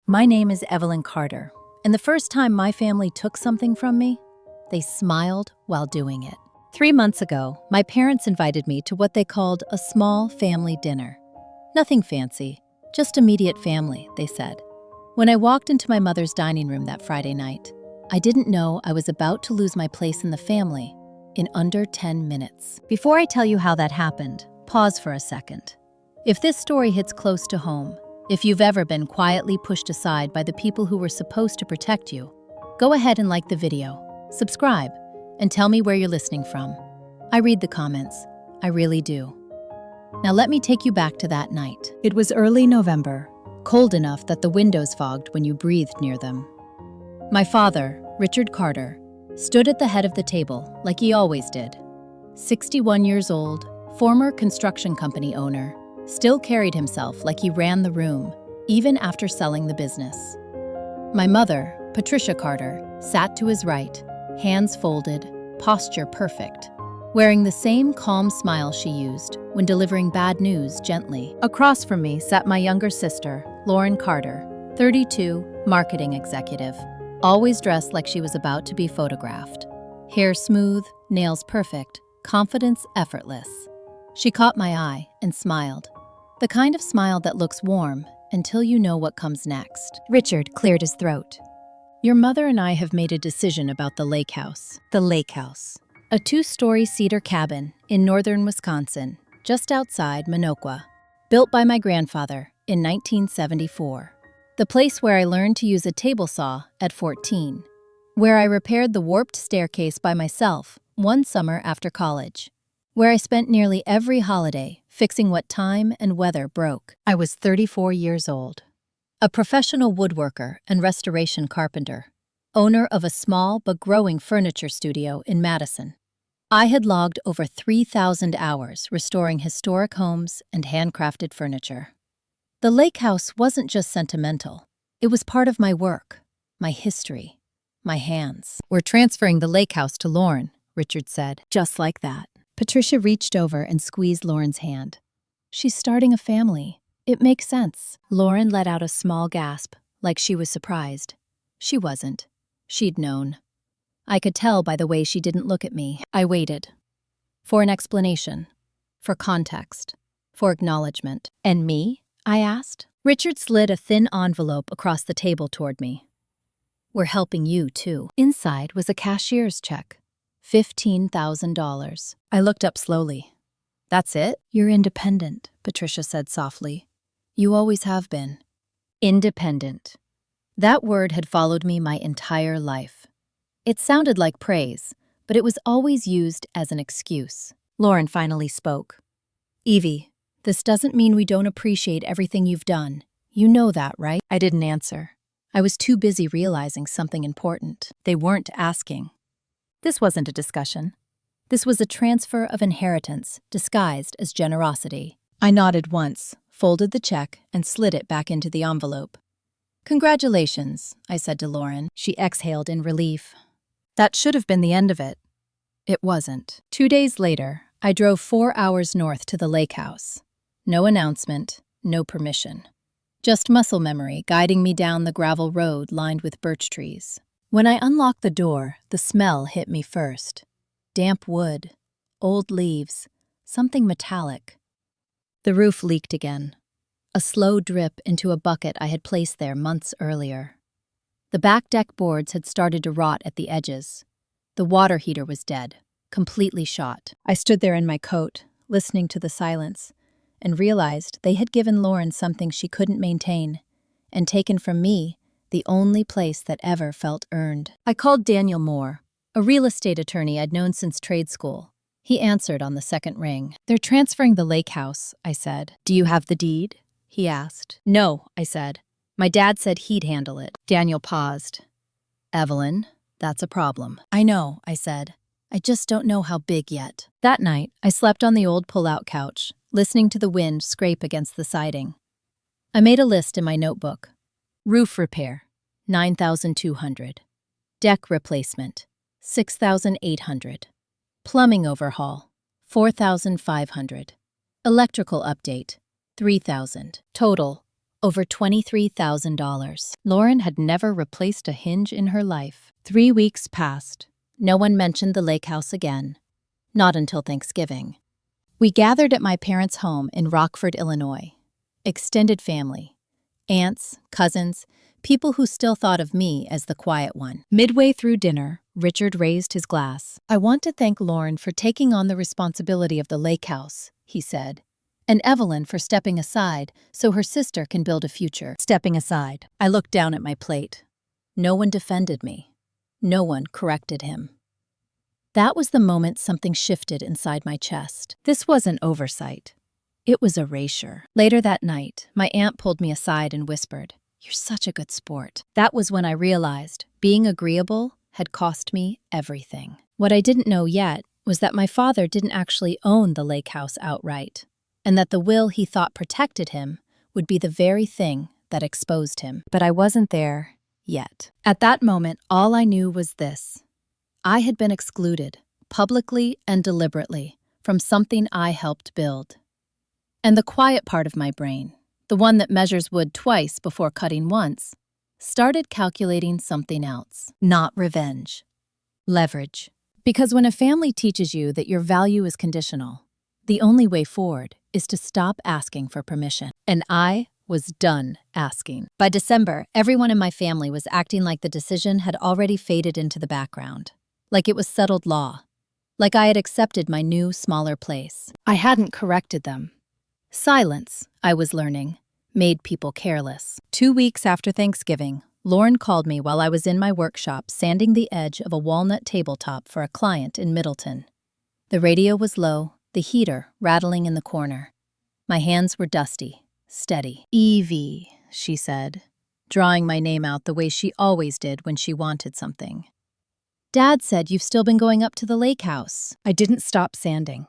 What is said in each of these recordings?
My name is Evelyn Carter, and the first time my family took something from me, they smiled while doing it. 3 months ago, my parents invited me to what they called a small family dinner. Nothing fancy, just immediate family, they said. When I walked into my mother's dining room that Friday night, I didn't know I was about to lose my place in the family in under 10 minutes. Before I tell you how that happened, pause for a second. If this story hits close to home, if you've ever been quietly pushed aside by the people who were supposed to protect you, go ahead and like the video, subscribe, and tell me where you're listening from. I read the comments. I really do. Now let me take you back to that night. It was early November, cold enough that the windows fogged when you breathed near them. My father, Richard Carter, stood at the head of the table like he always did. 61 years old, former construction company owner, still carried himself like he ran the room, even after selling the business. My mother, Patricia Carter, sat to his right, hands folded, posture perfect, wearing the same calm smile she used when delivering bad news gently. Across from me sat my younger sister, Lauren Carter, 32, marketing executive, always dressed like she was about to be photographed. Hair smooth, nails perfect, confidence effortless. She caught my eye and smiled. The kind of smile that looks warm until you know what comes next. Richard cleared his throat. Your mother and I have made a decision about the lake house. The lake house. A 2-story cedar cabin in northern Wisconsin, just outside Minocqua, built by my grandfather in 1974. The place where I learned to use a table saw at 14. Where I repaired the warped staircase by myself one summer after college. Where I spent nearly every holiday fixing what time and weather broke. I was 34 years old. A professional woodworker and restoration carpenter, owner of a small but growing furniture studio in Madison. I had logged over 3,000 hours restoring historic homes and handcrafted furniture. The lake house wasn't just sentimental. It was part of my work, my history, my hands. We're transferring the lake house to Lauren, Richard said, just like that. Patricia reached over and squeezed Lauren's hand. She's starting a family. It makes sense. Lauren let out a small gasp, like she was surprised. She wasn't. She'd known. I could tell by the way she didn't look at me. I waited. For an explanation. For context. For acknowledgement. And me? I asked. Richard slid a thin envelope across the table toward me. We're helping you, too. Inside was a cashier's check. $15,000. I looked up slowly. That's it? You're independent, Patricia said softly. You always have been. Independent. That word had followed me my entire life. It sounded like praise, but it was always used as an excuse. Lauren finally spoke. Evie, this doesn't mean we don't appreciate everything you've done. You know that, right? I didn't answer. I was too busy realizing something important. They weren't asking. This wasn't a discussion. This was a transfer of inheritance disguised as generosity. I nodded once, folded the check, and slid it back into the envelope. Congratulations, I said to Lauren. She exhaled in relief. That should have been the end of it. It wasn't. 2 days later, I drove 4 hours north to the lake house. No announcement, no permission. Just muscle memory guiding me down the gravel road lined with birch trees. When I unlocked the door, the smell hit me first. Damp wood, old leaves, something metallic. The roof leaked again. A slow drip into a bucket I had placed there months earlier. The back deck boards had started to rot at the edges. The water heater was dead, completely shot. I stood there in my coat, listening to the silence, and realized they had given Lauren something she couldn't maintain, and taken from me the only place that ever felt earned. I called Daniel Moore, a real estate attorney I'd known since trade school. He answered on the second ring. They're transferring the lake house, I said. Do you have the deed? He asked. No, I said. My dad said he'd handle it. Daniel paused. Evelyn, that's a problem. I know, I said. I just don't know how big yet. That night, I slept on the old pull-out couch, listening to the wind scrape against the siding. I made a list in my notebook. Roof repair, $9,200. Deck replacement, $6,800. Plumbing overhaul, $4,500. Electrical update, $3,000. Total, over $23,000. Lauren had never replaced a hinge in her life. 3 weeks passed. No one mentioned the lake house again. Not until Thanksgiving. We gathered at my parents' home in Rockford, Illinois. Extended family. Aunts, cousins, people who still thought of me as the quiet one. Midway through dinner, Richard raised his glass. "I want to thank Lauren for taking on the responsibility of the lake house," he said, "and Evelyn for stepping aside so her sister can build a future." Stepping aside. I looked down at my plate. No one defended me. No one corrected him. That was the moment something shifted inside my chest. This wasn't oversight. It was erasure. Later that night, my aunt pulled me aside and whispered, "You're such a good sport." That was when I realized being agreeable had cost me everything. What I didn't know yet was that my father didn't actually own the lake house outright, and that the will he thought protected him would be the very thing that exposed him. But I wasn't there yet. At that moment, all I knew was this. I had been excluded, publicly and deliberately, from something I helped build. And the quiet part of my brain, the one that measures wood twice before cutting once, started calculating something else. Not revenge. Leverage. Because when a family teaches you that your value is conditional, the only way forward is to stop asking for permission. And I was done asking. By December, everyone in my family was acting like the decision had already faded into the background, like it was settled law, like I had accepted my new, smaller place. I hadn't corrected them. Silence, I was learning, made people careless. 2 weeks after Thanksgiving, Lauren called me while I was in my workshop sanding the edge of a walnut tabletop for a client in Middleton. The radio was low, the heater rattling in the corner. My hands were dusty, steady. "Evie," she said, drawing my name out the way she always did when she wanted something. "Dad said you've still been going up to the lake house." I didn't stop sanding.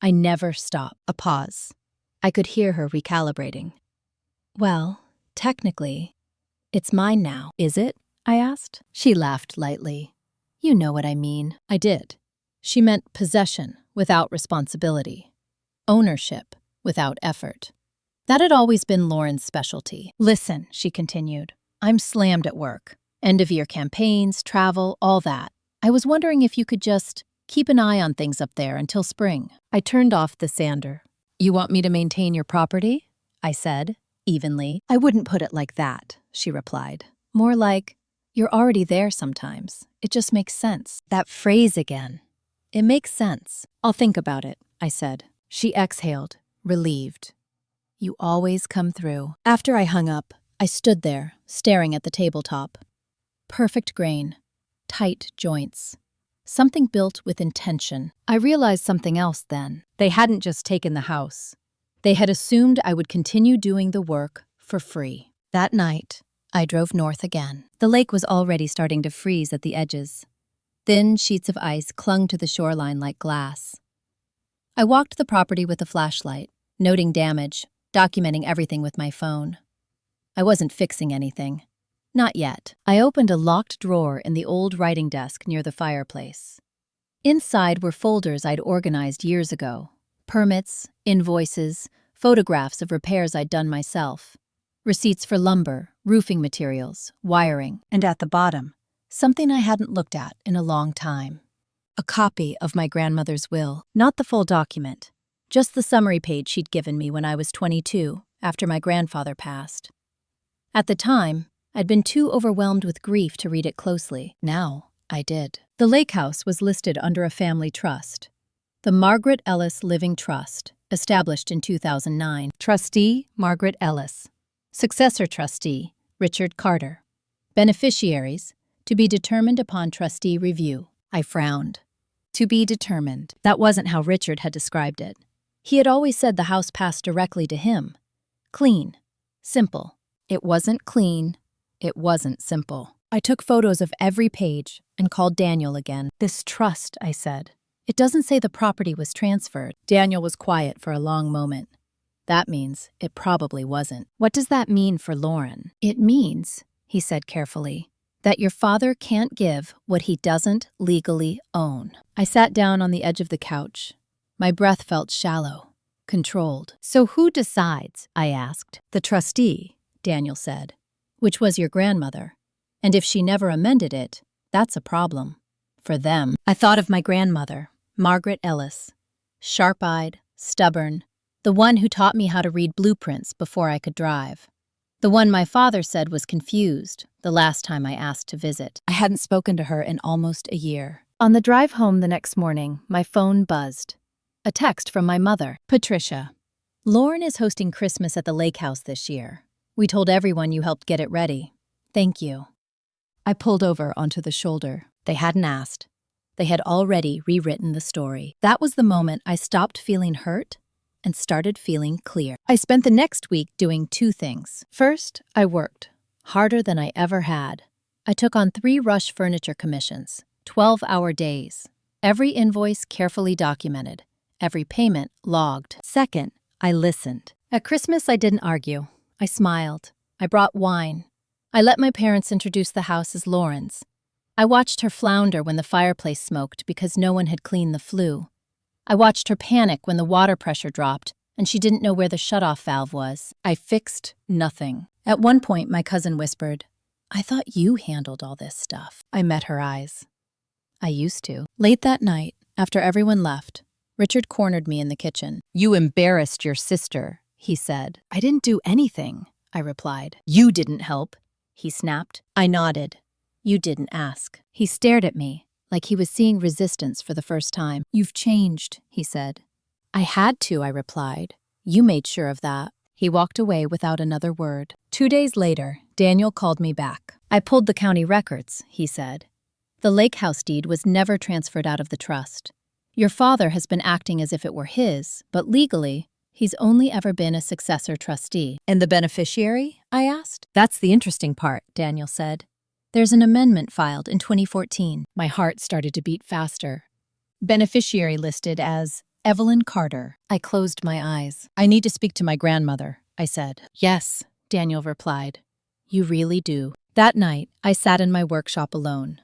I never stopped. A pause. I could hear her recalibrating. "Well, technically, it's mine now, is it?" I asked. She laughed lightly. "You know what I mean." I did. She meant possession without responsibility, ownership without effort. That had always been Lauren's specialty. "Listen," she continued, "I'm slammed at work. End-of-year campaigns, travel, all that. I was wondering if you could just keep an eye on things up there until spring." I turned off the sander. "You want me to maintain your property?" I said, evenly. "I wouldn't put it like that," she replied. "More like, you're already there sometimes. It just makes sense." That phrase again. It makes sense. "I'll think about it," I said. She exhaled, relieved. "You always come through." After I hung up, I stood there, staring at the tabletop. Perfect grain, tight joints. Something built with intention. I realized something else then. They hadn't just taken the house. They had assumed I would continue doing the work for free. That night, I drove north again. The lake was already starting to freeze at the edges. Thin sheets of ice clung to the shoreline like glass. I walked the property with a flashlight, noting damage, documenting everything with my phone. I wasn't fixing anything. Not yet. I opened a locked drawer in the old writing desk near the fireplace. Inside were folders I'd organized years ago. Permits, invoices, photographs of repairs I'd done myself. Receipts for lumber, roofing materials, wiring. And at the bottom, something I hadn't looked at in a long time. A copy of my grandmother's will. Not the full document, just the summary page she'd given me when I was 22, after my grandfather passed. At the time, I'd been too overwhelmed with grief to read it closely. Now, I did. The lake house was listed under a family trust. The Margaret Ellis Living Trust, established in 2009. Trustee, Margaret Ellis. Successor trustee, Richard Carter. Beneficiaries, to be determined upon trustee review. I frowned. To be determined. That wasn't how Richard had described it. He had always said the house passed directly to him. Clean. Simple. It wasn't clean. It wasn't simple. I took photos of every page and called Daniel again. "This trust," I said. "It doesn't say the property was transferred." Daniel was quiet for a long moment. "That means it probably wasn't." "What does that mean for Lauren?" "It means," he said carefully, "that your father can't give what he doesn't legally own." I sat down on the edge of the couch. My breath felt shallow, controlled. "So who decides?" I asked. "The trustee, Daniel said, which was your grandmother. And if she never amended it, that's a problem. For them. I thought of my grandmother, Margaret Ellis. Sharp-eyed, stubborn, the one who taught me how to read blueprints before I could drive. The one my father said was confused the last time I asked to visit. I hadn't spoken to her in almost a year. On the drive home the next morning, my phone buzzed. A text from my mother. Patricia. Lauren is hosting Christmas at the lake house this year. We told everyone you helped get it ready. Thank you. I pulled over onto the shoulder. They hadn't asked. They had already rewritten the story. That was the moment I stopped feeling hurt and started feeling clear. I spent the next week doing two things. First, I worked, harder than I ever had. I took on 3 rush furniture commissions, 12-hour days. Every invoice carefully documented, every payment logged. Second, I listened. At Christmas, I didn't argue. I smiled. I brought wine. I let my parents introduce the house as Lauren's. I watched her flounder when the fireplace smoked because no one had cleaned the flue. I watched her panic when the water pressure dropped and she didn't know where the shutoff valve was. I fixed nothing. At one point, my cousin whispered, "I thought you handled all this stuff." I met her eyes. I used to. Late that night, after everyone left, Richard cornered me in the kitchen. "You embarrassed your sister," he said. "I didn't do anything," I replied. "You didn't help," he snapped. I nodded. "You didn't ask." He stared at me, like he was seeing resistance for the first time. "You've changed," he said. "I had to," I replied. "You made sure of that." He walked away without another word. 2 days later, Daniel called me back. "I pulled the county records," he said. "The lake house deed was never transferred out of the trust. Your father has been acting as if it were his, but legally, he's only ever been a successor trustee." "And the beneficiary?" I asked. "That's the interesting part," Daniel said. "There's an amendment filed in 2014. My heart started to beat faster. Beneficiary listed as Evelyn Carter. I closed my eyes. "I need to speak to my grandmother," I said. "Yes," Daniel replied. "You really do." That night, I sat in my workshop alone.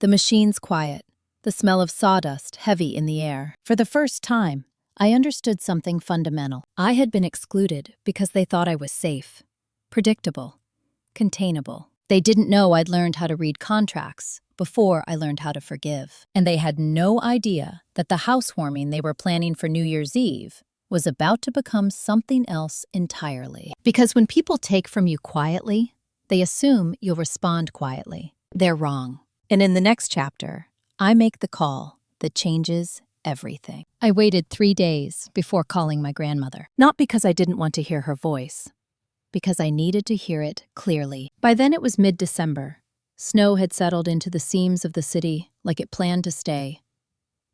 The machines quiet, the smell of sawdust heavy in the air. For the first time, I understood something fundamental. I had been excluded because they thought I was safe, predictable, containable. They didn't know I'd learned how to read contracts before I learned how to forgive. And they had no idea that the housewarming they were planning for New Year's Eve was about to become something else entirely. Because when people take from you quietly, they assume you'll respond quietly. They're wrong. And in the next chapter, I make the call that changes everything. I waited 3 days before calling my grandmother. Not because I didn't want to hear her voice, because I needed to hear it clearly. By then it was mid-December. Snow had settled into the seams of the city like it planned to stay.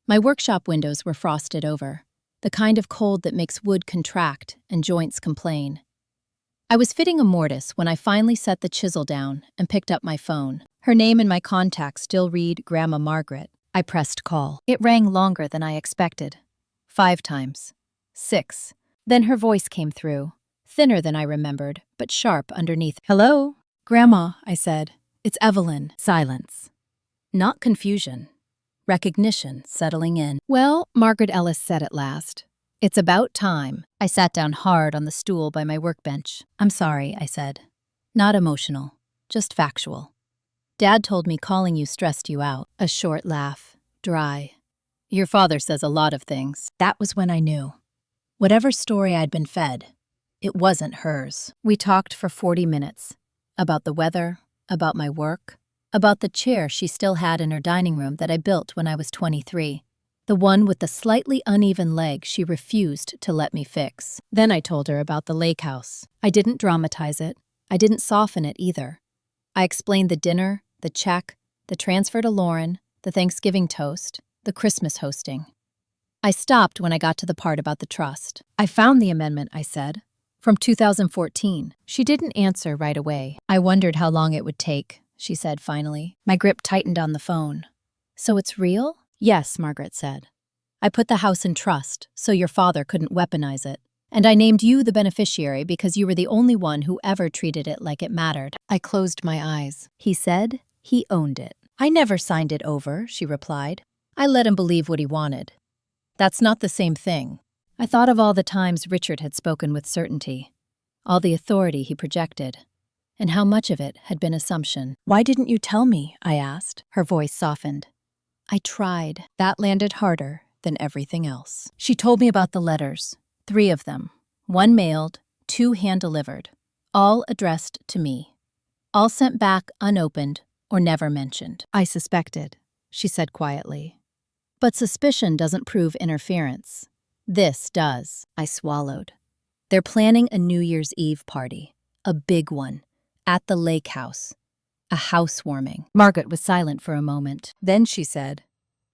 My workshop windows were frosted over, the kind of cold that makes wood contract and joints complain. I was fitting a mortise when I finally set the chisel down and picked up my phone. Her name in my contacts still read Grandma Margaret. I pressed call. It rang longer than I expected. 5 times. 6. Then her voice came through. Thinner than I remembered, but sharp underneath. "Hello?" "Grandma," I said. "It's Evelyn." Silence. Not confusion. Recognition settling in. "Well," Margaret Ellis said at last, "it's about time." I sat down hard on the stool by my workbench. "I'm sorry," I said. "Not emotional, just factual. Dad told me calling you stressed you out." A short laugh. Dry. "Your father says a lot of things." That was when I knew. Whatever story I'd been fed, it wasn't hers. We talked for 40 minutes. About the weather, about my work, about the chair she still had in her dining room that I built when I was 23. The one with the slightly uneven leg she refused to let me fix. Then I told her about the lake house. I didn't dramatize it. I didn't soften it either. I explained the dinner, the check, the transfer to Lauren, the Thanksgiving toast, the Christmas hosting. I stopped when I got to the part about the trust. "I found the amendment," I said, "from 2014. She didn't answer right away. "I wondered how long it would take," she said finally. My grip tightened on the phone. "So it's real?" "Yes," Margaret said. "I put the house in trust so your father couldn't weaponize it. And I named you the beneficiary because you were the only one who ever treated it like it mattered." I closed my eyes. He said he owned it. "I never signed it over," she replied. "I let him believe what he wanted." That's not the same thing. I thought of all the times Richard had spoken with certainty. all the authority he projected, and how much of it had been assumption. "Why didn't you tell me?" I asked. Her voice softened. I tried. That landed harder than everything else. She told me about the letters, 3 of them, 1 mailed, 2 hand-delivered, all addressed to me, all sent back unopened or never mentioned. I suspected, she said quietly. But suspicion doesn't prove interference. This does. I swallowed. They're planning a New Year's Eve party, a big one, at the lake house. A housewarming. Margaret was silent for a moment. Then she said,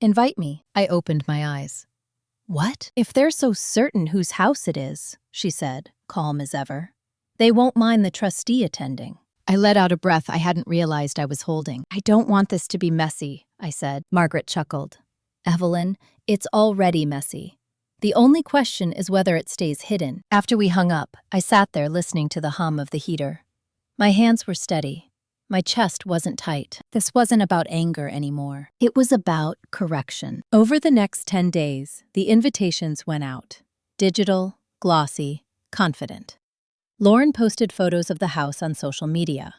"Invite me." I opened my eyes. "What?" "If they're so certain whose house it is," she said, calm as ever, "they won't mind the trustee attending." I let out a breath I hadn't realized I was holding. "I don't want this to be messy," I said. Margaret chuckled. "Evelyn, it's already messy. The only question is whether it stays hidden." After we hung up, I sat there listening to the hum of the heater. My hands were steady. My chest wasn't tight. This wasn't about anger anymore. It was about correction. Over the next 10 days, the invitations went out. Digital, glossy, confident. Lauren posted photos of the house on social media.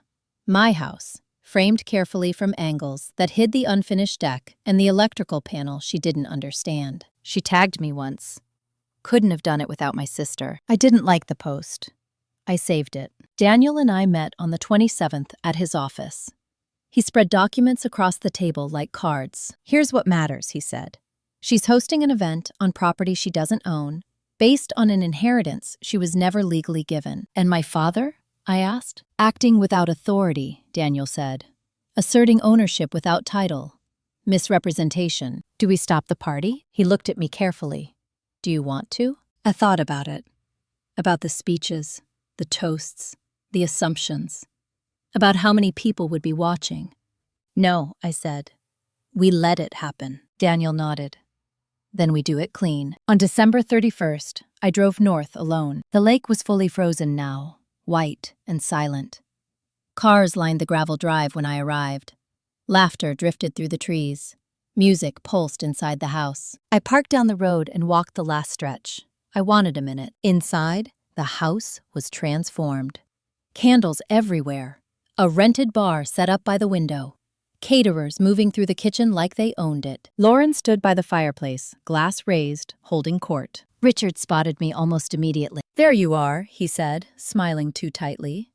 My house, framed carefully from angles that hid the unfinished deck and the electrical panel she didn't understand. She tagged me once. Couldn't have done it without my sister. I didn't like the post. I saved it. Daniel and I met on the 27th at his office. He spread documents across the table like cards. "Here's what matters," he said. "She's hosting an event on property she doesn't own, based on an inheritance she was never legally given." "And my father?" I asked. "Acting without authority," Daniel said. "Asserting ownership without title. Misrepresentation. Do we stop the party?" He looked at me carefully. "Do you want to?" I thought about it. About the speeches, the toasts, the assumptions. About how many people would be watching. "No," I said. "We let it happen." Daniel nodded. "Then we do it clean." On December 31st, I drove north alone. The lake was fully frozen now, white and silent. Cars lined the gravel drive when I arrived. Laughter drifted through the trees. Music pulsed inside the house. I parked down the road and walked the last stretch. I wanted a minute. Inside, the house was transformed. Candles everywhere. A rented bar set up by the window. Caterers moving through the kitchen like they owned it. Lauren stood by the fireplace, glass raised, holding court. Richard spotted me almost immediately. "There you are," he said, smiling too tightly.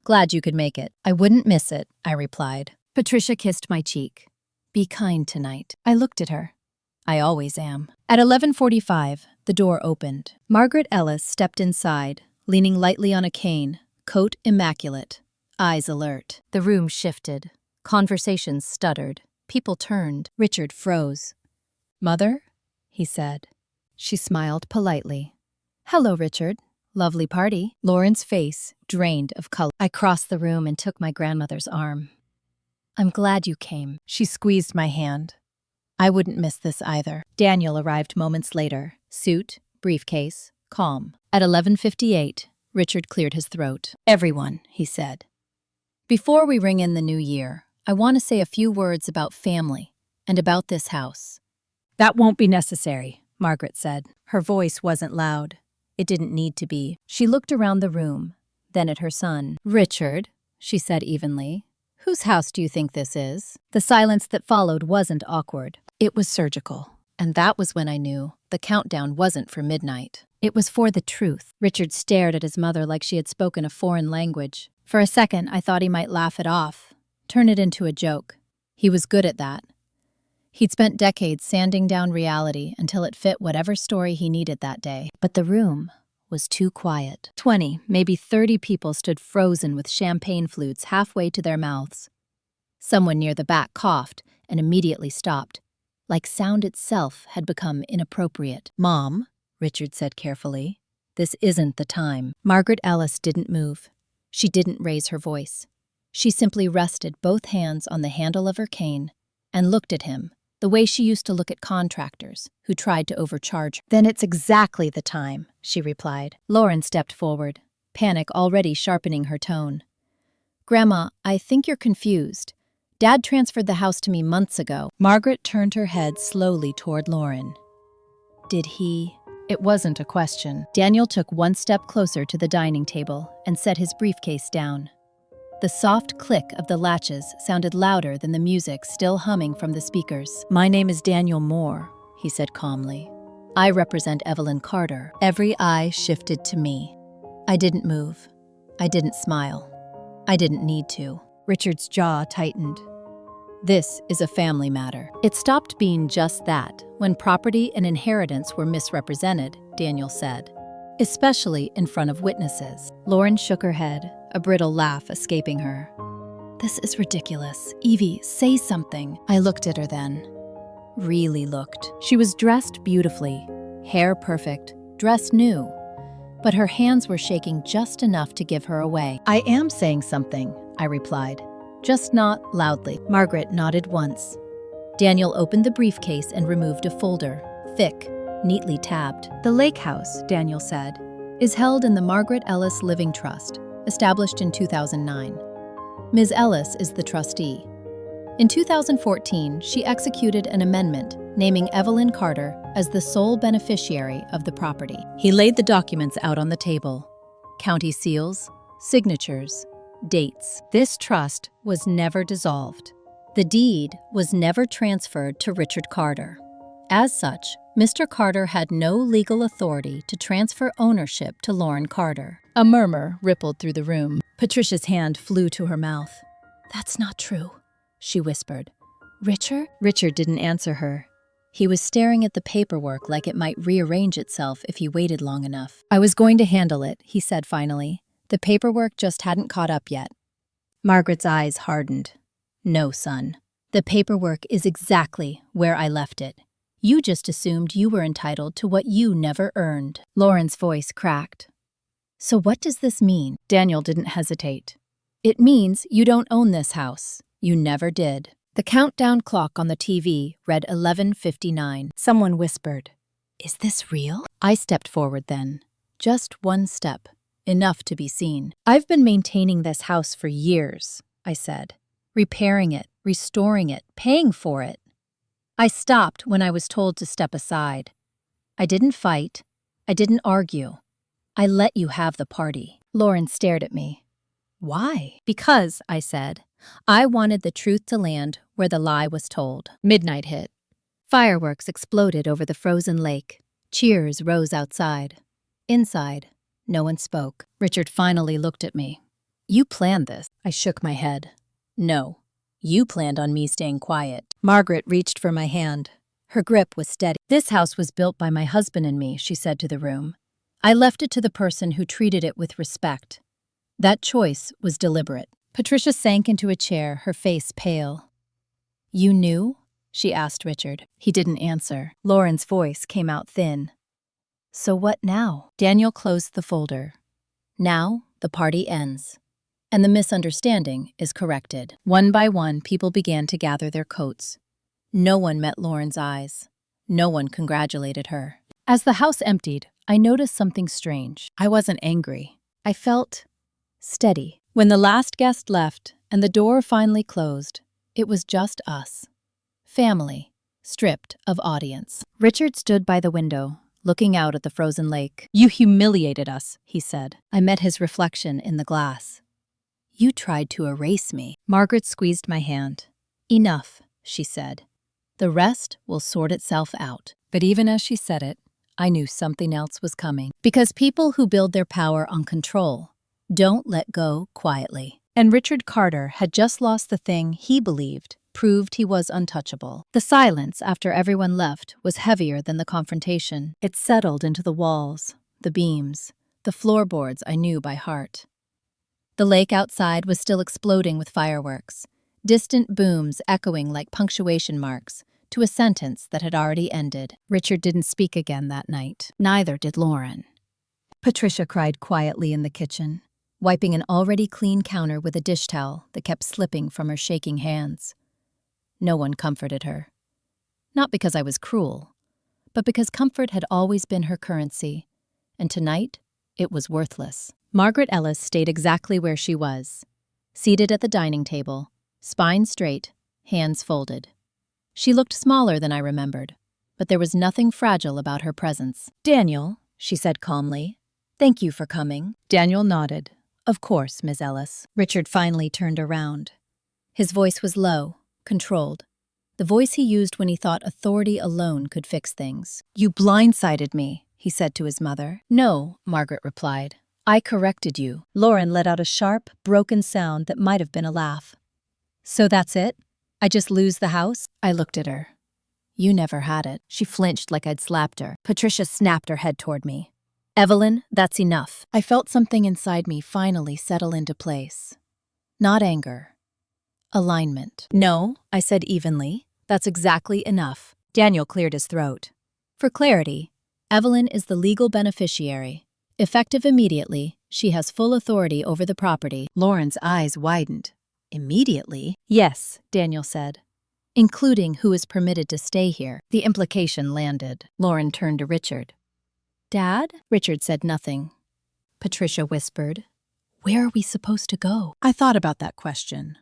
"Glad you could make it." "I wouldn't miss it," I replied. Patricia kissed my cheek. "Be kind tonight." I looked at her. I always am. At 11:45, the door opened. Margaret Ellis stepped inside, leaning lightly on a cane, coat immaculate, eyes alert. The room shifted. Conversations stuttered. People turned. Richard froze. "Mother?" he said. She smiled politely. "Hello, Richard. Lovely party." Lauren's face drained of color. I crossed the room and took my grandmother's arm. "I'm glad you came." She squeezed my hand. "I wouldn't miss this either." Daniel arrived moments later, suit, briefcase, calm. At 11:58, Richard cleared his throat. "Everyone," he said. "Before we ring in the new year, I want to say a few words about family and about this house." "That won't be necessary," Margaret said. Her voice wasn't loud. It didn't need to be. She looked around the room, then at her son. "Richard," she said evenly, "whose house do you think this is?" The silence that followed wasn't awkward. It was surgical. And that was when I knew the countdown wasn't for midnight. It was for the truth. Richard stared at his mother like she had spoken a foreign language. For a second, I thought he might laugh it off, turn it into a joke. He was good at that. He'd spent decades sanding down reality until it fit whatever story he needed that day. But the room was too quiet. 20, maybe 30 people stood frozen with champagne flutes halfway to their mouths. Someone near the back coughed and immediately stopped, like sound itself had become inappropriate. "Mom," Richard said carefully, "this isn't the time." Margaret Ellis didn't move. She didn't raise her voice. She simply rested both hands on the handle of her cane and looked at him, the way she used to look at contractors who tried to overcharge her. "Then it's exactly the time," she replied. Lauren stepped forward, panic already sharpening her tone. "Grandma, I think you're confused. Dad transferred the house to me months ago." Margaret turned her head slowly toward Lauren. "Did he It wasn't a question. Daniel took one step closer to the dining table and set his briefcase down. The soft click of the latches sounded louder than the music still humming from the speakers. "My name is Daniel Moore," he said calmly. "I represent Evelyn Carter." Every eye shifted to me. I didn't move. I didn't smile. I didn't need to. Richard's jaw tightened. "This is a family matter." It stopped being just that when property and inheritance were misrepresented, Daniel said, especially in front of witnesses. Lauren shook her head, a brittle laugh escaping her. "This is ridiculous. Evie, say something." I looked at her then. Really looked. She was dressed beautifully, hair perfect, dress new, but her hands were shaking just enough to give her away. "I am saying something," I replied, just not loudly. Margaret nodded once. Daniel opened the briefcase and removed a folder, thick, neatly tabbed. "The lake house," Daniel said, "is held in the Margaret Ellis Living Trust, established in 2009. Ms. Ellis is the trustee. In 2014, she executed an amendment naming Evelyn Carter as the sole beneficiary of the property." He laid the documents out on the table. County seals, signatures, dates. This trust was never dissolved. The deed was never transferred to Richard Carter. As such, Mr. Carter had no legal authority to transfer ownership to Lauren Carter. A murmur rippled through the room. Patricia's hand flew to her mouth. "That's not true," she whispered. Richard didn't answer her. He was staring at the paperwork like it might rearrange itself if he waited long enough. "I was going to handle it," he said finally. "The paperwork just hadn't caught up yet." Margaret's eyes hardened. "No, son. The paperwork is exactly where I left it. You just assumed you were entitled to what you never earned." Lauren's voice cracked. "So what does this mean?" Daniel didn't hesitate. "It means you don't own this house. You never did." The countdown clock on the TV read 11:59. Someone whispered, "Is this real?" I stepped forward then. Just one step, enough to be seen. "I've been maintaining this house for years," I said. "Repairing it, restoring it, paying for it." I stopped when I was told to step aside. I didn't fight. I didn't argue. I let you have the party. Lauren stared at me. "Why?" "Because," I said, "I wanted the truth to land where the lie was told." Midnight hit. Fireworks exploded over the frozen lake. Cheers rose outside. Inside, no one spoke. Richard finally looked at me. "You planned this." I shook my head. "No, you planned on me staying quiet." Margaret reached for my hand. Her grip was steady. "This house was built by my husband and me," she said to the room. "I left it to the person who treated it with respect. That choice was deliberate." Patricia sank into a chair, her face pale. "You knew?" she asked Richard. He didn't answer. Lauren's voice came out thin. "So what now?" Daniel closed the folder. "Now the party ends, and the misunderstanding is corrected." One by one, people began to gather their coats. No one met Lauren's eyes. No one congratulated her. As the house emptied, I noticed something strange. I wasn't angry. I felt steady. When the last guest left and the door finally closed, it was just us. Family, stripped of audience. Richard stood by the window, looking out at the frozen lake. "You humiliated us," he said. I met his reflection in the glass. "You tried to erase me." Margaret squeezed my hand. "Enough," she said. "The rest will sort itself out." But even as she said it, I knew something else was coming. Because people who build their power on control don't let go quietly. And Richard Carter had just lost the thing he believed proved he was untouchable. The silence after everyone left was heavier than the confrontation. It settled into the walls, the beams, the floorboards I knew by heart. The lake outside was still exploding with fireworks, distant booms echoing like punctuation marks to a sentence that had already ended. Richard didn't speak again that night. Neither did Lauren. Patricia cried quietly in the kitchen, wiping an already clean counter with a dish towel that kept slipping from her shaking hands. No one comforted her. Not because I was cruel, but because comfort had always been her currency, and tonight it was worthless. Margaret Ellis stayed exactly where she was, seated at the dining table, spine straight, hands folded. She looked smaller than I remembered, but there was nothing fragile about her presence. "Daniel," she said calmly, "thank you for coming." Daniel nodded. "Of course, Ms. Ellis." Richard finally turned around. His voice was low, controlled. The voice he used when he thought authority alone could fix things. "You blindsided me," he said to his mother. "No," Margaret replied. "I corrected you." Lauren let out a sharp, broken sound that might have been a laugh. "So that's it? I just lose the house?" I looked at her. "You never had it." She flinched like I'd slapped her. Patricia snapped her head toward me. "Evelyn, that's enough." I felt something inside me finally settle into place. Not anger. Alignment. "No," I said evenly. "That's exactly enough." Daniel cleared his throat. For clarity, Evelyn is the legal beneficiary. Effective immediately, she has full authority over the property. Lauren's eyes widened. "Immediately?" "Yes," Daniel said. "Including who is permitted to stay here." The implication landed. Lauren turned to Richard. "Dad?" Richard said nothing. Patricia whispered, "Where are we supposed to go?" I thought about that question.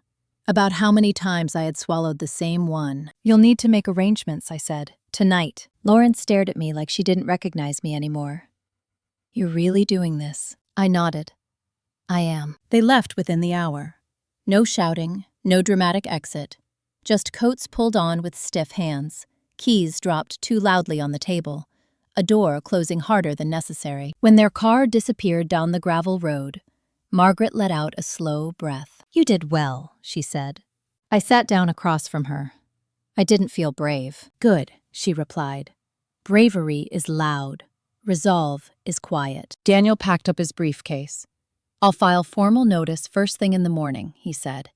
About how many times I had swallowed the same one. "You'll need to make arrangements," I said. "Tonight." Lauren stared at me like she didn't recognize me anymore. "You're really doing this?" I nodded. "I am." They left within the hour. No shouting, no dramatic exit. Just coats pulled on with stiff hands, keys dropped too loudly on the table, a door closing harder than necessary. When their car disappeared down the gravel road, Margaret let out a slow breath. "You did well," she said. I sat down across from her. I didn't feel brave. "Good," she replied. "Bravery is loud. Resolve is quiet." Daniel packed up his briefcase. "I'll file formal notice first thing in the morning," he said.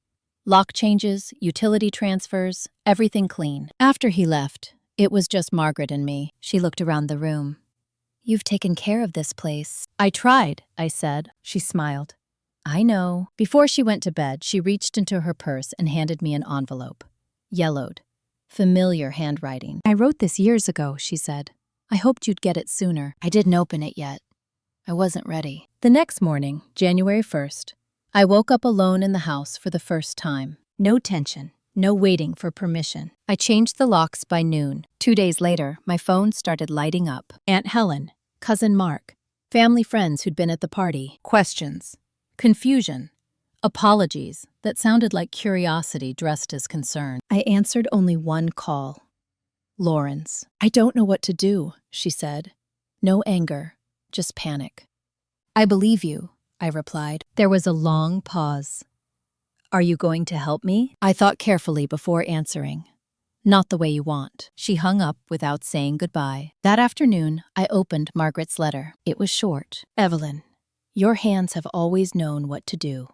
"Lock changes, utility transfers, everything clean." After he left, it was just Margaret and me. She looked around the room. "You've taken care of this place." "I tried," I said. She smiled. "I know." Before she went to bed, she reached into her purse and handed me an envelope. Yellowed. Familiar handwriting. "I wrote this years ago," she said. "I hoped you'd get it sooner." I didn't open it yet. I wasn't ready. The next morning, January 1st, I woke up alone in the house for the first time. No tension, no waiting for permission. I changed the locks by noon. 2 days later, my phone started lighting up. Aunt Helen, Cousin Mark, family friends who'd been at the party. Questions. Confusion. Apologies that sounded like curiosity dressed as concern. I answered only one call. Lauren's. "I don't know what to do," she said. No anger, just panic. "I believe you," I replied. There was a long pause. "Are you going to help me?" I thought carefully before answering. "Not the way you want." She hung up without saying goodbye. That afternoon, I opened Margaret's letter. It was short. "Evelyn, your hands have always known what to do.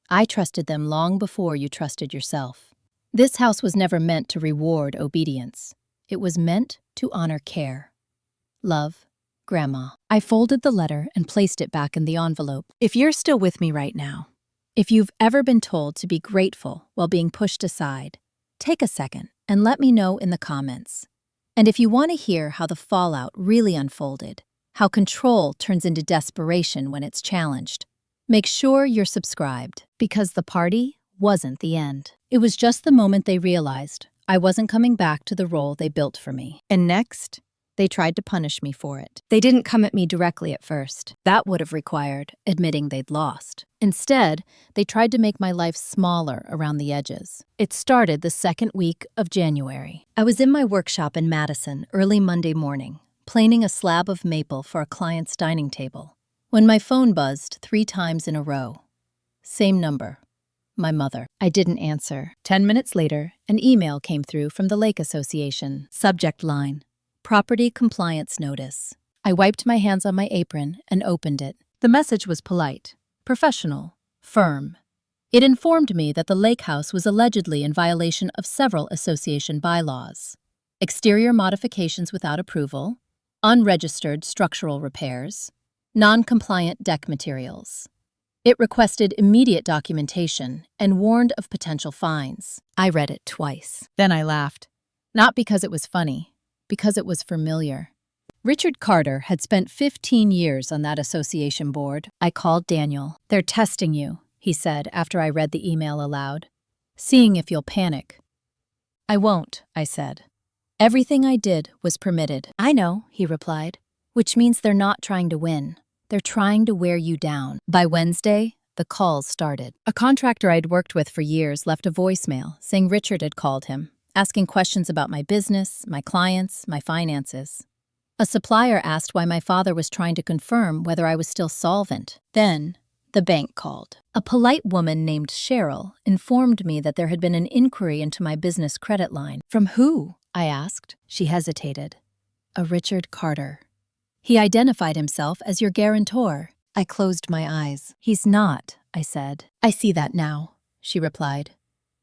I trusted them long before you trusted yourself. This house was never meant to reward obedience. It was meant to honor care. Love, Grandma." I folded the letter and placed it back in the envelope. If you're still with me right now, if you've ever been told to be grateful while being pushed aside, take a second and let me know in the comments. And if you want to hear how the fallout really unfolded, how control turns into desperation when it's challenged, make sure you're subscribed, because the party wasn't the end. It was just the moment they realized I wasn't coming back to the role they built for me. And next, they tried to punish me for it. They didn't come at me directly at first. That would have required admitting they'd lost. Instead, they tried to make my life smaller around the edges. It started the second week of January. I was in my workshop in Madison early Monday morning, planing a slab of maple for a client's dining table, when my phone buzzed 3 times in a row. Same number. My mother. I didn't answer. 10 minutes later, an email came through from the Lake Association. Subject line: Property Compliance Notice. I wiped my hands on my apron and opened it. The message was polite, professional, firm. It informed me that the lake house was allegedly in violation of several association bylaws: exterior modifications without approval, unregistered structural repairs, non-compliant deck materials. It requested immediate documentation and warned of potential fines. I read it twice. Then I laughed. Not because it was funny, because it was familiar. Richard Carter had spent 15 years on that association board. I called Daniel. "They're testing you," he said after I read the email aloud. "Seeing if you'll panic." "I won't," I said. Everything I did was permitted. I know, he replied, which means they're not trying to win. They're trying to wear you down. By Wednesday, the calls started. A contractor I'd worked with for years left a voicemail saying Richard had called him, asking questions about my business, my clients, my finances. A supplier asked why my father was trying to confirm whether I was still solvent. Then, the bank called. A polite woman named Cheryl informed me that there had been an inquiry into my business credit line. From who? I asked. She hesitated. A Richard Carter. He identified himself as your guarantor. I closed my eyes. He's not, I said. I see that now, she replied.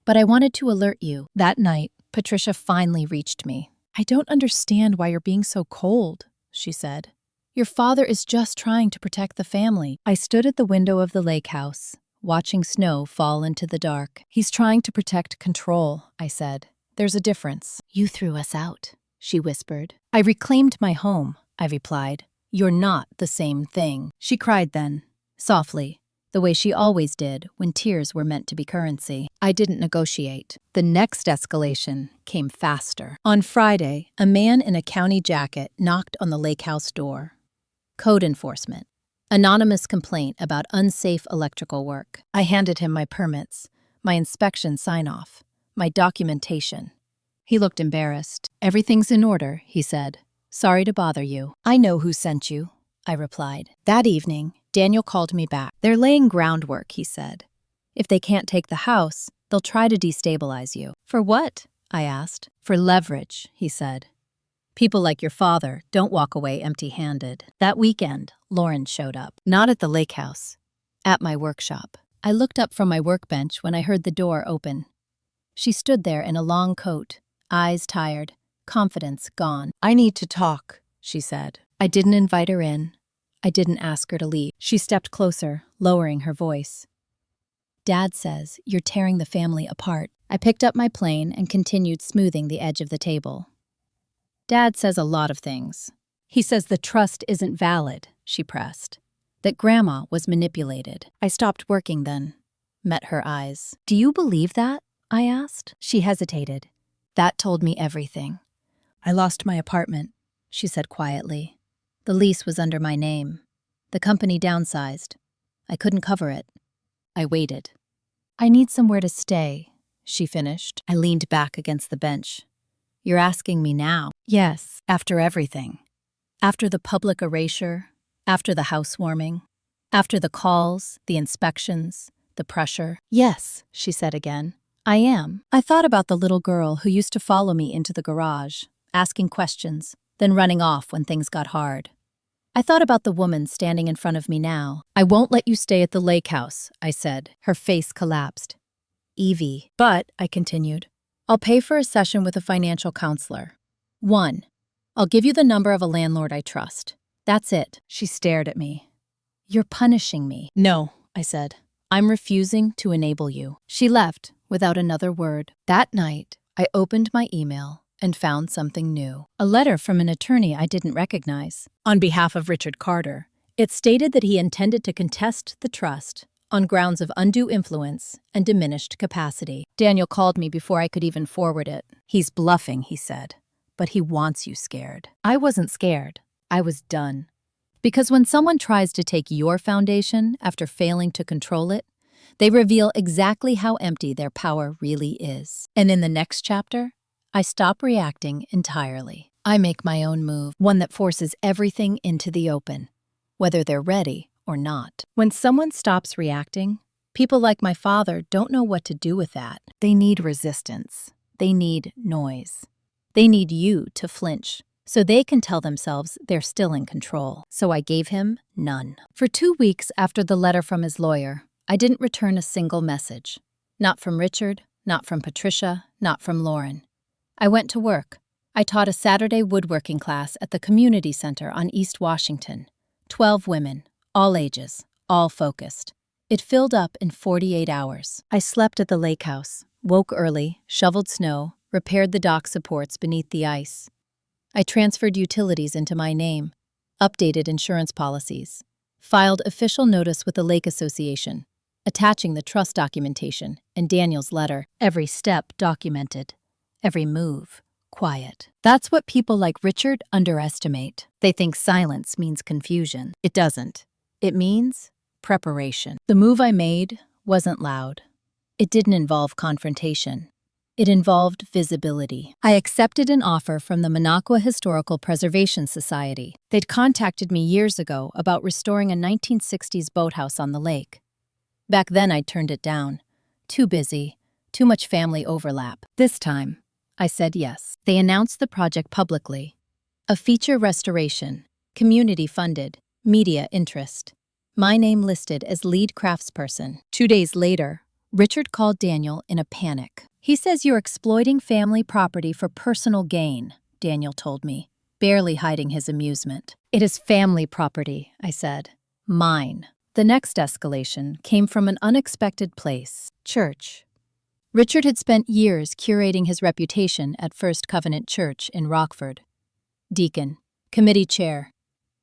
But I wanted to alert you. That night, Patricia finally reached me. I don't understand why you're being so cold, she said. Your father is just trying to protect the family. I stood at the window of the lake house, watching snow fall into the dark. He's trying to protect control, I said. There's a difference. You threw us out, she whispered. I reclaimed my home, I replied. You're not the same thing. She cried then, softly, the way she always did when tears were meant to be currency. I didn't negotiate. The next escalation came faster. On Friday, a man in a county jacket knocked on the lake house door. Code enforcement. Anonymous complaint about unsafe electrical work. I handed him my permits, my inspection sign-off, my documentation. He looked embarrassed. Everything's in order, he said. Sorry to bother you. I know who sent you, I replied. That evening, Daniel called me back. They're laying groundwork, he said. If they can't take the house, they'll try to destabilize you. For what? I asked. For leverage, he said. People like your father don't walk away empty-handed. That weekend, Lauren showed up. Not at the lake house. At my workshop. I looked up from my workbench when I heard the door open. She stood there in a long coat, eyes tired, confidence gone. I need to talk, she said. I didn't invite her in. I didn't ask her to leave. She stepped closer, lowering her voice. Dad says you're tearing the family apart. I picked up my plane and continued smoothing the edge of the table. Dad says a lot of things. He says the trust isn't valid, she pressed. That Grandma was manipulated. I stopped working then. Met her eyes. Do you believe that? I asked. She hesitated. That told me everything. I lost my apartment, she said quietly. The lease was under my name. The company downsized. I couldn't cover it. I waited. I need somewhere to stay, she finished. I leaned back against the bench. You're asking me now? Yes, after everything. After the public erasure, after the housewarming, after the calls, the inspections, the pressure. Yes, she said again. I am. I thought about the little girl who used to follow me into the garage, asking questions, then running off when things got hard. I thought about the woman standing in front of me now. I won't let you stay at the lake house, I said. Her face collapsed. Evie. But, I continued, I'll pay for a session with a financial counselor. 1. I'll give you the number of a landlord I trust. That's it. She stared at me. You're punishing me. No, I said. I'm refusing to enable you. She left without another word. That night, I opened my email and found something new. A letter from an attorney I didn't recognize. On behalf of Richard Carter, it stated that he intended to contest the trust on grounds of undue influence and diminished capacity. Daniel called me before I could even forward it. He's bluffing, he said, but he wants you scared. I wasn't scared. I was done. Because when someone tries to take your foundation after failing to control it, they reveal exactly how empty their power really is. And in the next chapter, I stop reacting entirely. I make my own move, one that forces everything into the open, whether they're ready or not. When someone stops reacting, people like my father don't know what to do with that. They need resistance. They need noise. They need you to flinch, so they can tell themselves they're still in control. So I gave him none. For 2 weeks after the letter from his lawyer, I didn't return a single message. Not from Richard, not from Patricia, not from Lauren. I went to work. I taught a Saturday woodworking class at the community center on East Washington. 12 women, all ages, all focused. It filled up in 48 hours. I slept at the lake house, woke early, shoveled snow, repaired the dock supports beneath the ice. I transferred utilities into my name, updated insurance policies, filed official notice with the Lake Association, attaching the trust documentation and Daniel's letter, every step documented, every move quiet. That's what people like Richard underestimate. They think silence means confusion. It doesn't. It means preparation. The move I made wasn't loud. It didn't involve confrontation. It involved visibility. I accepted an offer from the Minocqua Historical Preservation Society. They'd contacted me years ago about restoring a 1960s boathouse on the lake. Back then, I'd turned it down. Too busy, too much family overlap. This time, I said yes. They announced the project publicly. A feature restoration, community-funded, media interest. My name listed as lead craftsperson. 2 days later, Richard called Daniel in a panic. He says you're exploiting family property for personal gain, Daniel told me, barely hiding his amusement. It is family property, I said. Mine. The next escalation came from an unexpected place, church. Richard had spent years curating his reputation at First Covenant Church in Rockford. Deacon, committee chair,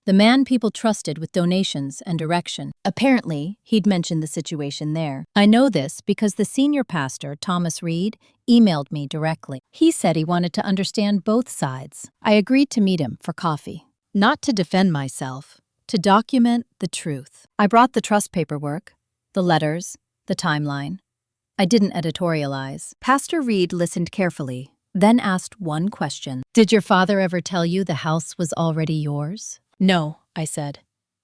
the man people trusted with donations and direction. Apparently, he'd mentioned the situation there. I know this because the senior pastor, Thomas Reed, emailed me directly. He said he wanted to understand both sides. I agreed to meet him for coffee. Not to defend myself, to document the truth. I brought the trust paperwork, the letters, the timeline. I didn't editorialize. Pastor Reed listened carefully, then asked one question. Did your father ever tell you the house was already yours? No, I said.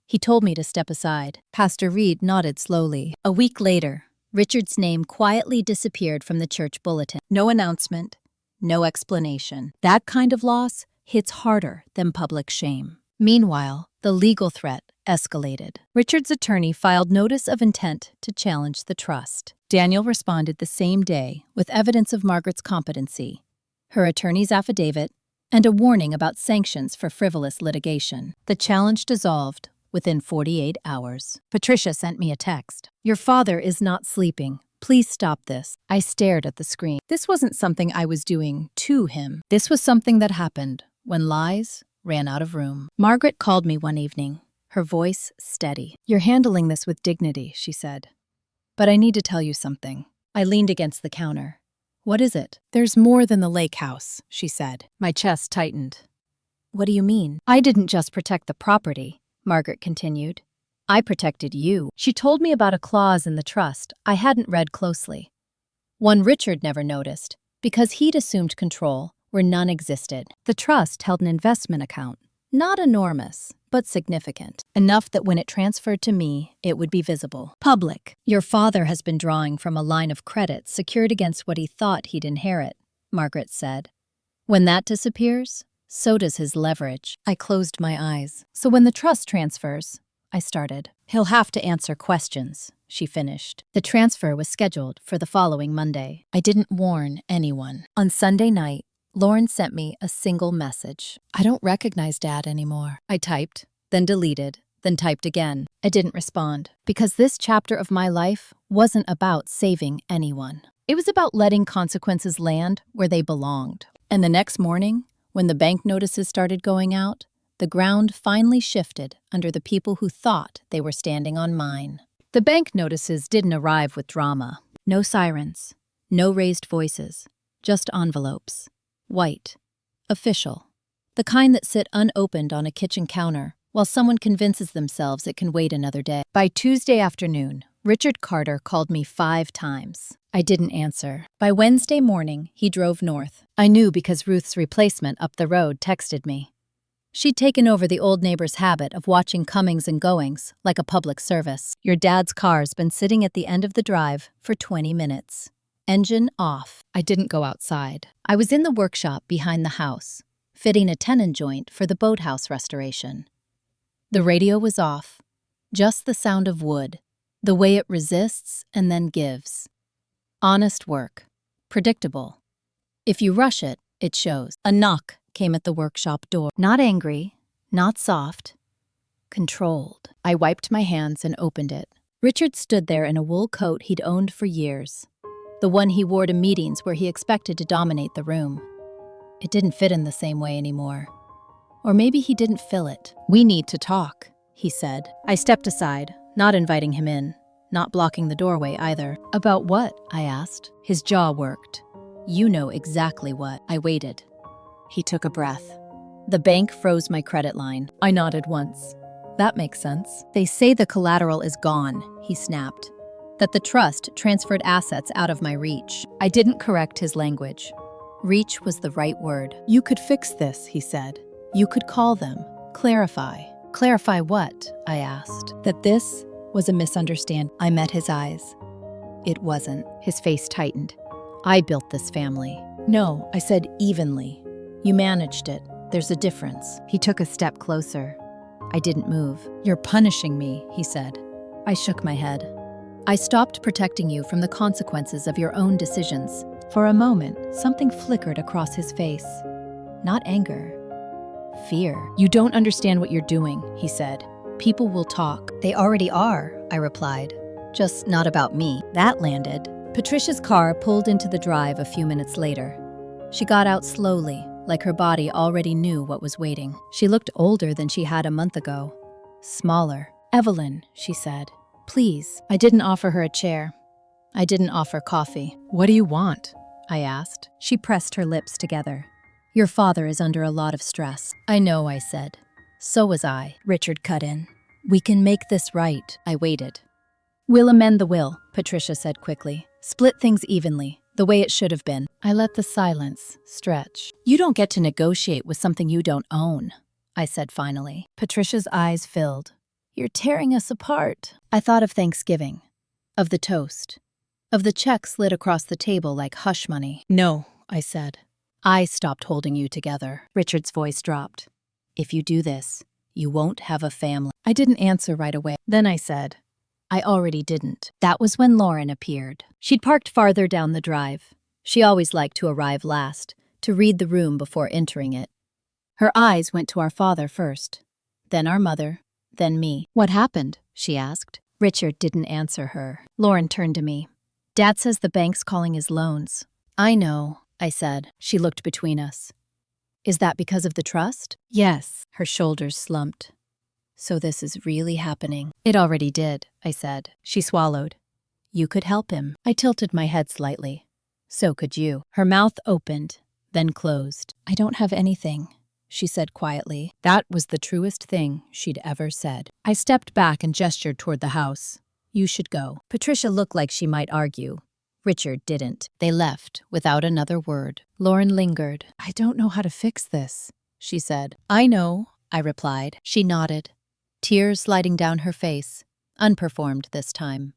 He told me to step aside. Pastor Reed nodded slowly. A week later, Richard's name quietly disappeared from the church bulletin. No announcement, no explanation. That kind of loss hits harder than public shame. Meanwhile, the legal threat escalated. Richard's attorney filed notice of intent to challenge the trust. Daniel responded the same day with evidence of Margaret's competency, her attorney's affidavit, and a warning about sanctions for frivolous litigation. The challenge dissolved within 48 hours. Patricia sent me a text. Your father is not sleeping. Please stop this. I stared at the screen. This wasn't something I was doing to him. This was something that happened when lies ran out of room. Margaret called me one evening, her voice steady. You're handling this with dignity, she said. But I need to tell you something. I leaned against the counter. What is it? There's more than the lake house, she said. My chest tightened. What do you mean? I didn't just protect the property, Margaret continued. I protected you. She told me about a clause in the trust I hadn't read closely. One Richard never noticed, because he'd assumed control where none existed. The trust held an investment account, not enormous, but significant, enough that when it transferred to me, it would be visible. Public. Your father has been drawing from a line of credit secured against what he thought he'd inherit, Margaret said. When that disappears, so does his leverage. I closed my eyes. So when the trust transfers, I started. He'll have to answer questions, she finished. The transfer was scheduled for the following Monday. I didn't warn anyone. On Sunday night, Lauren sent me a single message. I don't recognize Dad anymore. I typed, then deleted, then typed again. I didn't respond, because this chapter of my life wasn't about saving anyone. It was about letting consequences land where they belonged. And the next morning, when the bank notices started going out, the ground finally shifted under the people who thought they were standing on mine. The bank notices didn't arrive with drama. No sirens, no raised voices, just envelopes. White. Official. The kind that sit unopened on a kitchen counter while someone convinces themselves it can wait another day. By Tuesday afternoon, Richard Carter called me 5 times. I didn't answer. By Wednesday morning, he drove north. I knew because Ruth's replacement up the road texted me. She'd taken over the old neighbor's habit of watching comings and goings like a public service. Your dad's car's been sitting at the end of the drive for 20 minutes. Engine off. I didn't go outside. I was in the workshop behind the house, fitting a tenon joint for the boathouse restoration. The radio was off, just the sound of wood, the way it resists and then gives. Honest work. Predictable. If you rush it, it shows. A knock came at the workshop door. Not angry, not soft, controlled. I wiped my hands and opened it. Richard stood there in a wool coat he'd owned for years. The one he wore to meetings where he expected to dominate the room. It didn't fit in the same way anymore. Or maybe he didn't fill it. We need to talk, he said. I stepped aside, not inviting him in, not blocking the doorway either. About what? I asked. His jaw worked. You know exactly what. I waited. He took a breath. The bank froze my credit line. I nodded once. That makes sense. They say the collateral is gone, he snapped. That the trust transferred assets out of my reach. I didn't correct his language. Reach was the right word. You could fix this, he said. You could call them. Clarify. Clarify what? I asked. That this was a misunderstanding. I met his eyes. It wasn't. His face tightened. I built this family. No, I said evenly. You managed it. There's a difference. He took a step closer. I didn't move. You're punishing me, he said. I shook my head. I stopped protecting you from the consequences of your own decisions. For a moment, something flickered across his face. Not anger. Fear. You don't understand what you're doing, he said. People will talk. They already are, I replied. Just not about me. That landed. Patricia's car pulled into the drive a few minutes later. She got out slowly, like her body already knew what was waiting. She looked older than she had a month ago. Smaller. Evelyn, she said. Please. I didn't offer her a chair. I didn't offer coffee. What do you want? I asked. She pressed her lips together. Your father is under a lot of stress. I know, I said. So was I. Richard cut in. We can make this right. I waited. We'll amend the will, Patricia said quickly. Split things evenly, the way it should have been. I let the silence stretch. You don't get to negotiate with something you don't own, I said finally. Patricia's eyes filled. You're tearing us apart. I thought of Thanksgiving, of the toast, of the check slid across the table like hush money. No, I said. I stopped holding you together. Richard's voice dropped. If you do this, you won't have a family. I didn't answer right away. Then I said, I already didn't. That was when Lauren appeared. She'd parked farther down the drive. She always liked to arrive last, to read the room before entering it. Her eyes went to our father first, then our mother, then me. What happened? She asked. Richard didn't answer her. Lauren turned to me. Dad says the bank's calling his loans. I know, I said. She looked between us. Is that because of the trust? Yes. Her shoulders slumped. So this is really happening. It already did, I said. She swallowed. You could help him. I tilted my head slightly. So could you. Her mouth opened, then closed. I don't have anything, she said quietly. That was the truest thing she'd ever said. I stepped back and gestured toward the house. You should go. Patricia looked like she might argue. Richard didn't. They left without another word. Lauren lingered. I don't know how to fix this, she said. I know, I replied. She nodded, tears sliding down her face, unperformed this time.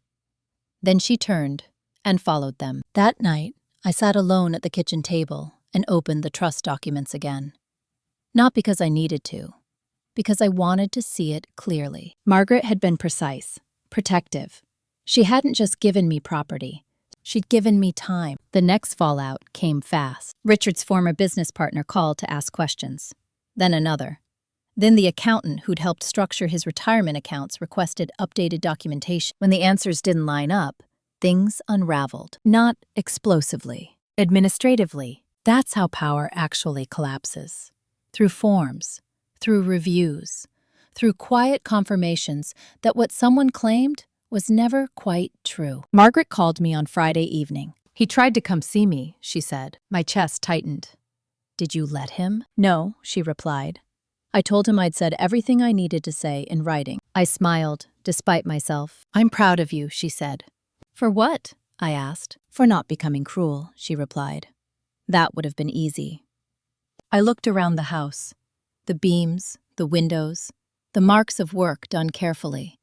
Then she turned and followed them. That night, I sat alone at the kitchen table and opened the trust documents again. Not because I needed to, because I wanted to see it clearly. Margaret had been precise, protective. She hadn't just given me property. She'd given me time. The next fallout came fast. Richard's former business partner called to ask questions. Then another. Then the accountant who'd helped structure his retirement accounts requested updated documentation. When the answers didn't line up, things unraveled. Not explosively, administratively. That's how power actually collapses. Through forms, through reviews, through quiet confirmations that what someone claimed was never quite true. Margaret called me on Friday evening. He tried to come see me, she said. My chest tightened. Did you let him? No, she replied. I told him I'd said everything I needed to say in writing. I smiled, despite myself. I'm proud of you, she said. For what? I asked. For not becoming cruel, she replied. That would have been easy. I looked around the house. The beams, the windows, the marks of work done carefully.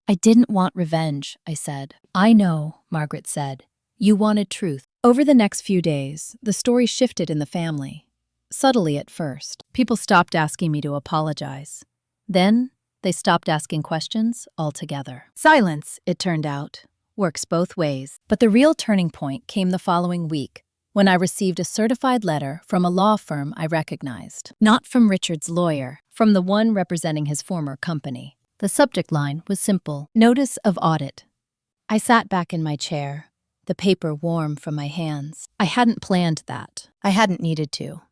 I didn't want revenge, I said. I know, Margaret said. You wanted truth. Over the next few days, the story shifted in the family. Subtly at first. People stopped asking me to apologize. Then, they stopped asking questions altogether. Silence, it turned out, works both ways. But the real turning point came the following week, when I received a certified letter from a law firm I recognized. Not from Richard's lawyer, from the one representing his former company. The subject line was simple, Notice of Audit. I sat back in my chair, the paper warm from my hands. I hadn't planned that. I hadn't needed to.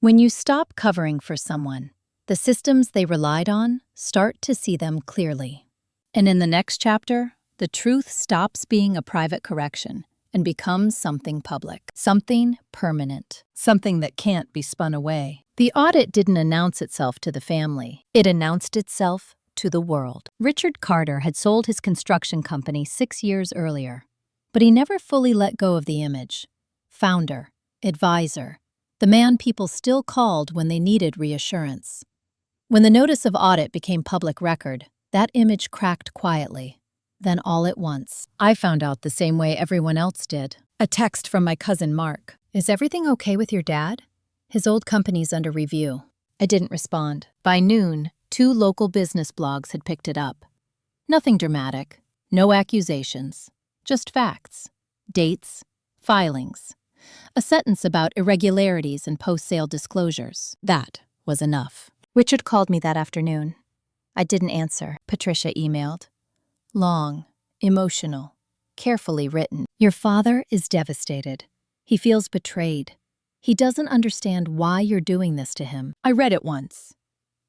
When you stop covering for someone, the systems they relied on start to see them clearly. And in the next chapter, the truth stops being a private correction and becomes something public, something permanent, something that can't be spun away. The audit didn't announce itself to the family. It announced itself to the world. Richard Carter had sold his construction company 6 years earlier, but he never fully let go of the image. Founder, advisor, the man people still called when they needed reassurance. When the notice of audit became public record, that image cracked quietly. Then all at once, I found out the same way everyone else did. A text from my cousin Mark. "Is everything okay with your dad? His old company's under review." I didn't respond. By noon, 2 local business blogs had picked it up. Nothing dramatic, no accusations, just facts, dates, filings, a sentence about irregularities and post-sale disclosures. That was enough. Richard called me that afternoon. I didn't answer. Patricia emailed. Long, emotional, carefully written. "Your father is devastated. He feels betrayed. He doesn't understand why you're doing this to him." I read it once.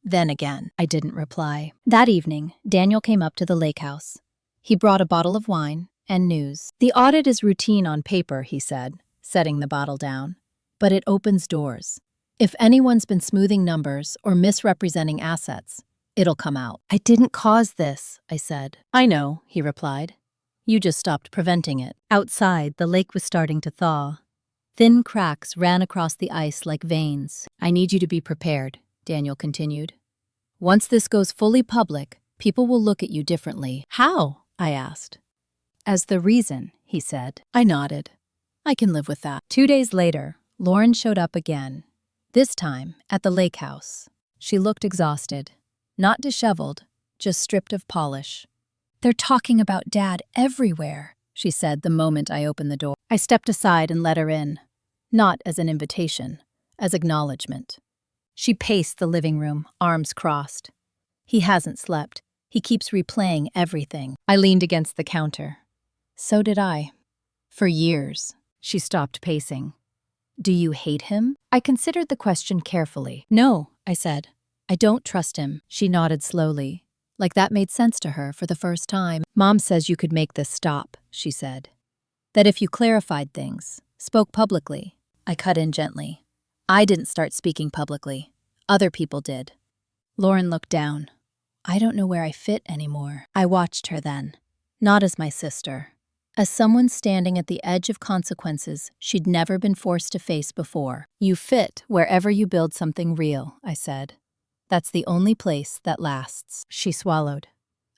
Then again, I didn't reply. That evening, Daniel came up to the lake house. He brought a bottle of wine and news. "The audit is routine on paper," he said, setting the bottle down. "But it opens doors. If anyone's been smoothing numbers or misrepresenting assets, it'll come out." "I didn't cause this," I said. "I know," he replied. "You just stopped preventing it." Outside, the lake was starting to thaw. Thin cracks ran across the ice like veins. "I need you to be prepared," Daniel continued. "Once this goes fully public, people will look at you differently." "How?" I asked. "As the reason," he said. I nodded. "I can live with that." 2 days later, Lauren showed up again. This time, at the lake house. She looked exhausted. Not disheveled, just stripped of polish. "They're talking about Dad everywhere," she said the moment I opened the door. I stepped aside and let her in. Not as an invitation, as acknowledgement. She paced the living room, arms crossed. "He hasn't slept. He keeps replaying everything." I leaned against the counter. So did I. "For years." She stopped pacing. "Do you hate him?" I considered the question carefully. "No," I said. "I don't trust him." She nodded slowly, like that made sense to her for the first time. "Mom says you could make this stop," she said. "That if you clarified things, spoke publicly." I cut in gently. "I didn't start speaking publicly. Other people did." Lauren looked down. "I don't know where I fit anymore." I watched her then. Not as my sister. As someone standing at the edge of consequences she'd never been forced to face before. "You fit wherever you build something real," I said. "That's the only place that lasts." She swallowed.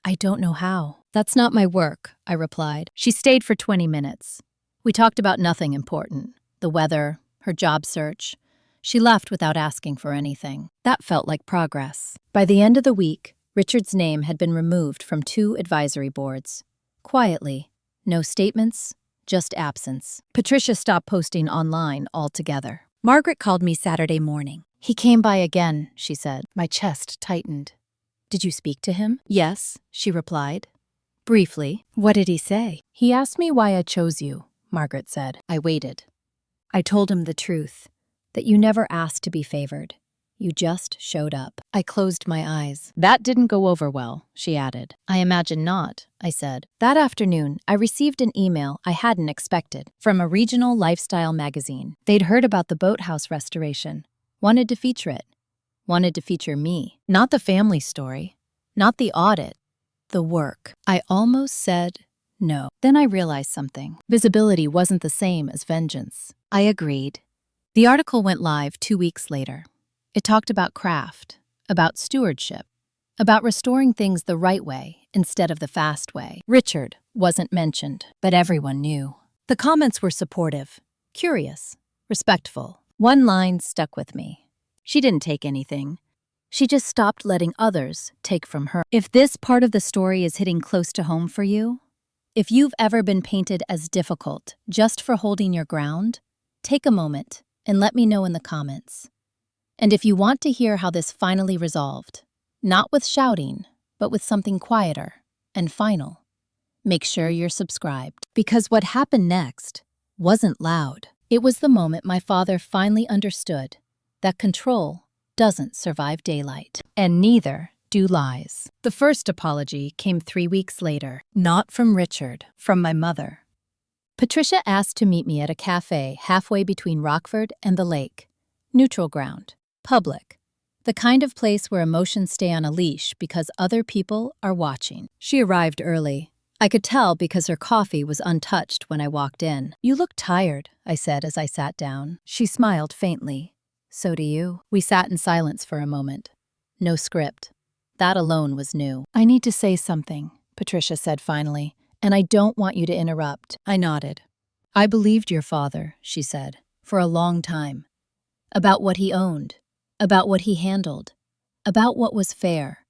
"I don't know how." "That's not my work," I replied. She stayed for 20 minutes. We talked about nothing important. The weather, her job search. She left without asking for anything. That felt like progress. By the end of the week, Richard's name had been removed from 2 advisory boards. Quietly. No statements, just absence. Patricia stopped posting online altogether. Margaret called me Saturday morning. "He came by again," she said. My chest tightened. "Did you speak to him?" "Yes," she replied. "Briefly." "What did he say?" "He asked me why I chose you," Margaret said. I waited. I told him the truth, that you never asked to be favored. You just showed up. I closed my eyes. "That didn't go over well," she added. "I imagine not," I said. That afternoon, I received an email I hadn't expected from a regional lifestyle magazine. They'd heard about the boathouse restoration, wanted to feature it, wanted to feature me. Not the family story, not the audit, the work. I almost said no. Then I realized something. Visibility wasn't the same as vengeance. I agreed. The article went live 2 weeks later. It talked about craft, about stewardship, about restoring things the right way instead of the fast way. Richard wasn't mentioned, but everyone knew. The comments were supportive, curious, respectful. One line stuck with me. She didn't take anything. She just stopped letting others take from her. If this part of the story is hitting close to home for you, if you've ever been painted as difficult just for holding your ground, take a moment and let me know in the comments. And if you want to hear how this finally resolved, not with shouting, but with something quieter and final, make sure you're subscribed. Because what happened next wasn't loud. It was the moment my father finally understood that control doesn't survive daylight. And neither do lies. The first apology came 3 weeks later, not from Richard, from my mother. Patricia asked to meet me at a cafe halfway between Rockford and the lake. Neutral ground. Public. The kind of place where emotions stay on a leash because other people are watching. She arrived early. I could tell because her coffee was untouched when I walked in. "You look tired," I said as I sat down. She smiled faintly. "So do you." We sat in silence for a moment. No script. That alone was new. "I need to say something," Patricia said finally, "and I don't want you to interrupt." I nodded. "I believed your father," she said, "for a long time. About what he owned, about what he handled, about what was fair.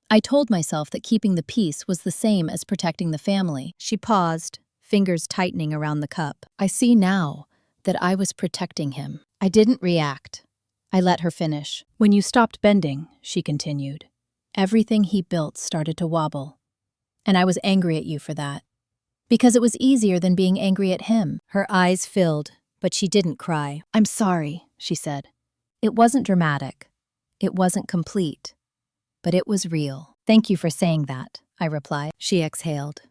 I told myself that keeping the peace was the same as protecting the family." She paused, fingers tightening around the cup. "I see now that I was protecting him." I didn't react. I let her finish. "When you stopped bending," she continued, "everything he built started to wobble. And I was angry at you for that. Because it was easier than being angry at him." Her eyes filled, but she didn't cry. "I'm sorry," she said. "It wasn't dramatic. It wasn't complete. But it was real." "Thank you for saying that," I replied. She exhaled.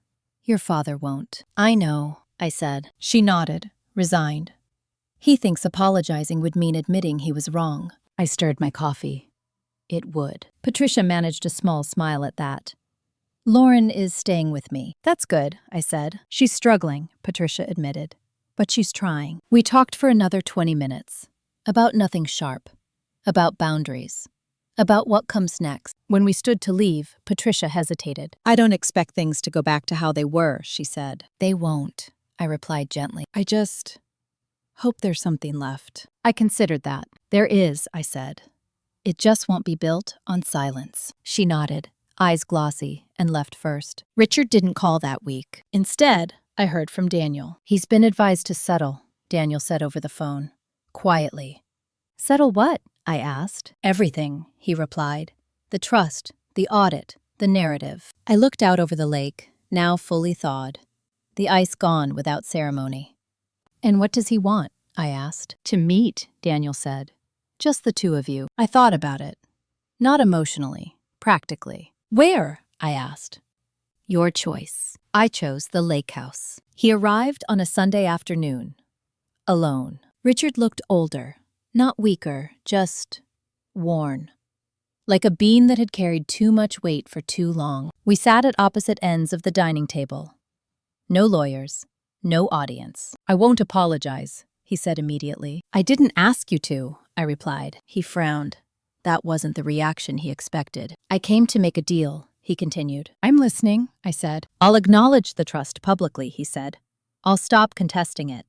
"Your father won't." "I know," I said. She nodded, resigned. "He thinks apologizing would mean admitting he was wrong." I stirred my coffee. It would. Patricia managed a small smile at that. "Lauren is staying with me." "That's good," I said. "She's struggling," Patricia admitted. "But she's trying." We talked for another 20 minutes. About nothing sharp. About boundaries. About what comes next. When we stood to leave, Patricia hesitated. "I don't expect things to go back to how they were," she said. "They won't," I replied gently. "I just hope there's something left." I considered that. "There is," I said. "It just won't be built on silence." She nodded, eyes glossy, and left first. Richard didn't call that week. Instead, I heard from Daniel. "He's been advised to settle," Daniel said over the phone, quietly. "Settle what?" I asked. "Everything," he replied. "The trust, the audit, the narrative." I looked out over the lake, now fully thawed. The ice gone without ceremony. "And what does he want?" I asked. "To meet," Daniel said. "Just the two of you." I thought about it. Not emotionally, practically. "Where?" I asked. "Your choice." I chose the lake house. He arrived on a Sunday afternoon. Alone. Richard looked older. Not weaker, just worn. Like a bean that had carried too much weight for too long. We sat at opposite ends of the dining table. No lawyers, no audience. "I won't apologize," he said immediately. "I didn't ask you to," I replied. He frowned. That wasn't the reaction he expected. "I came to make a deal," he continued. "I'm listening," I said. "I'll acknowledge the trust publicly," he said. "I'll stop contesting it.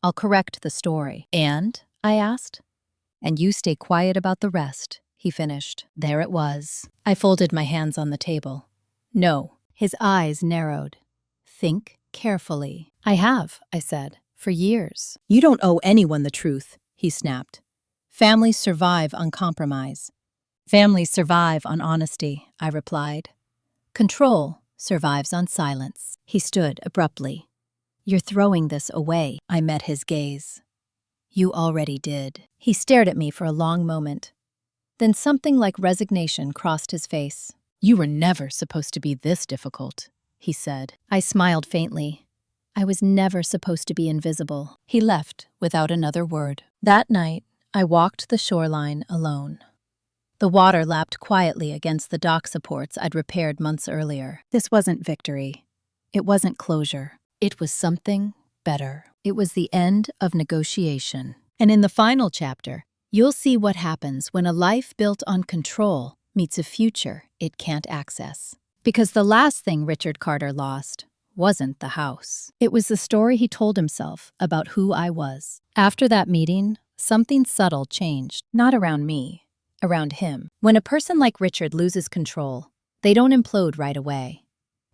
I'll correct the story." "And?" I asked. "And you stay quiet about the rest," he finished. There it was. I folded my hands on the table. "No." His eyes narrowed. "Think carefully." "I have," I said, "for years." "You don't owe anyone the truth," he snapped. "Families survive on compromise." "Families survive on honesty," I replied. "Control survives on silence." He stood abruptly. "You're throwing this away." I met his gaze. "You already did." He stared at me for a long moment. Then something like resignation crossed his face. "You were never supposed to be this difficult," he said. I smiled faintly. I was never supposed to be invisible. He left without another word. That night, I walked the shoreline alone. The water lapped quietly against the dock supports I'd repaired months earlier. This wasn't victory. It wasn't closure. It was something better. It was the end of negotiation. And in the final chapter, you'll see what happens when a life built on control meets a future it can't access. Because the last thing Richard Carter lost wasn't the house. It was the story he told himself about who I was. After that meeting, something subtle changed. Not around me, around him. When a person like Richard loses control, they don't implode right away.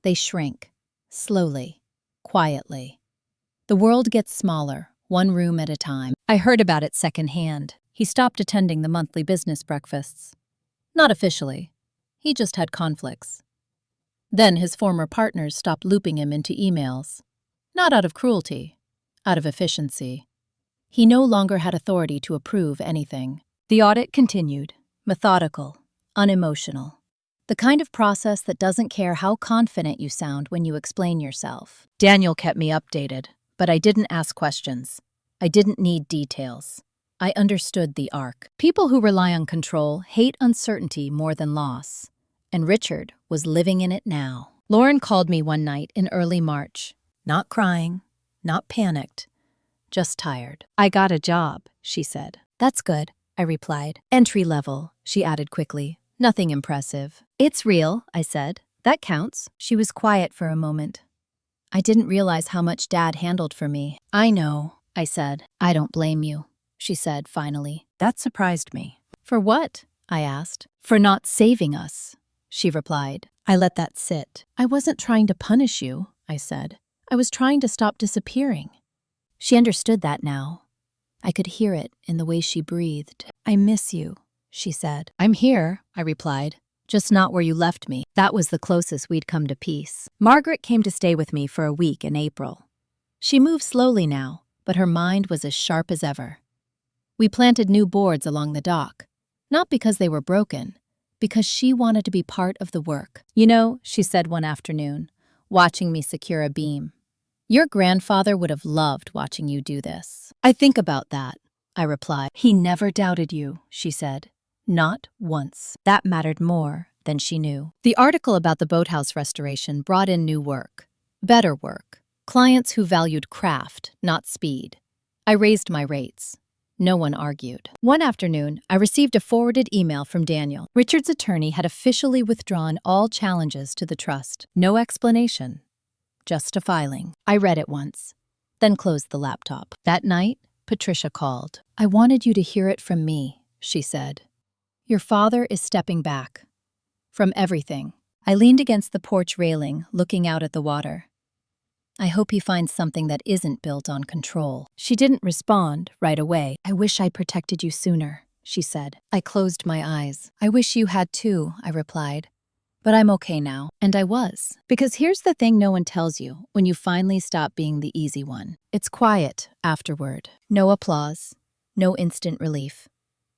They shrink, slowly, quietly. The world gets smaller, one room at a time. I heard about it secondhand. He stopped attending the monthly business breakfasts. Not officially. He just had conflicts. Then his former partners stopped looping him into emails. Not out of cruelty, out of efficiency. He no longer had authority to approve anything. The audit continued, methodical, unemotional. The kind of process that doesn't care how confident you sound when you explain yourself. Daniel kept me updated, But I didn't ask questions. I didn't need details. I understood the arc. People who rely on control hate uncertainty more than loss. And Richard was living in it now. Lauren called me one night in early March. Not crying, not panicked, just tired. "I got a job," she said. "That's good," I replied. "Entry level," she added quickly. "Nothing impressive." "It's real," I said. "That counts." She was quiet for a moment. I didn't realize how much Dad handled for me. "I know," I said. "I don't blame you," she said finally. That surprised me. "For what?" I asked. "For not saving us," she replied. I let that sit. "I wasn't trying to punish you," I said. "I was trying to stop disappearing." She understood that now. I could hear it in the way she breathed. "I miss you," she said. "I'm here," I replied. "Just not where you left me." That was the closest we'd come to peace. Margaret came to stay with me for a week in April. She moved slowly now, but her mind was as sharp as ever. We planted new boards along the dock, not because they were broken, because she wanted to be part of the work. "You know," she said one afternoon, watching me secure a beam, "your grandfather would have loved watching you do this." "I think about that," I replied. "He never doubted you," she said. "Not once." That mattered more than she knew. The article about the boathouse restoration brought in new work, better work, clients who valued craft, not speed. I raised my rates. No one argued. One afternoon, I received a forwarded email from Daniel. Richard's attorney had officially withdrawn all challenges to the trust. No explanation, just a filing. I read it once, then closed the laptop. That night, Patricia called. "I wanted you to hear it from me," she said. "Your father is stepping back. From everything." I leaned against the porch railing, looking out at the water. "I hope he finds something that isn't built on control." She didn't respond right away. "I wish I'd protected you sooner," she said. I closed my eyes. "I wish you had too," I replied. "But I'm okay now." And I was. Because here's the thing no one tells you when you finally stop being the easy one. It's quiet afterward. No applause. No instant relief.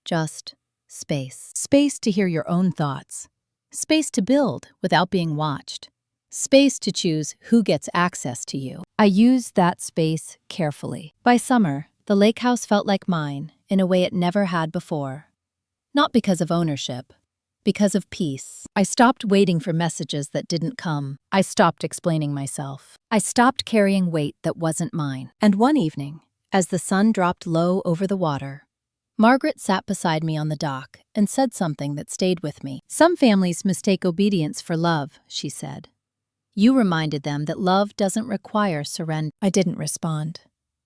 Just space. Space to hear your own thoughts. Space to build without being watched. Space to choose who gets access to you. I used that space carefully. By summer, the lake house felt like mine in a way it never had before. Not because of ownership, because of peace. I stopped waiting for messages that didn't come. I stopped explaining myself. I stopped carrying weight that wasn't mine. And one evening, as the sun dropped low over the water, Margaret sat beside me on the dock and said something that stayed with me. "Some families mistake obedience for love," she said. "You reminded them that love doesn't require surrender." I didn't respond.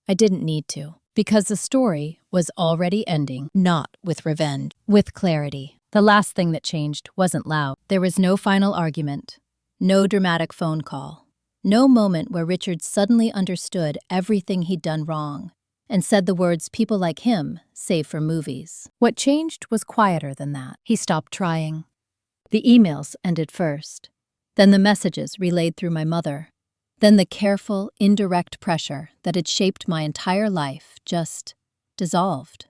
I didn't need to, because the story was already ending, not with revenge, with clarity. The last thing that changed wasn't loud. There was no final argument, no dramatic phone call, no moment where Richard suddenly understood everything he'd done wrong and said the words people like him say for movies. What changed was quieter than that. He stopped trying. The emails ended first. Then the messages relayed through my mother. Then the careful, indirect pressure that had shaped my entire life just dissolved.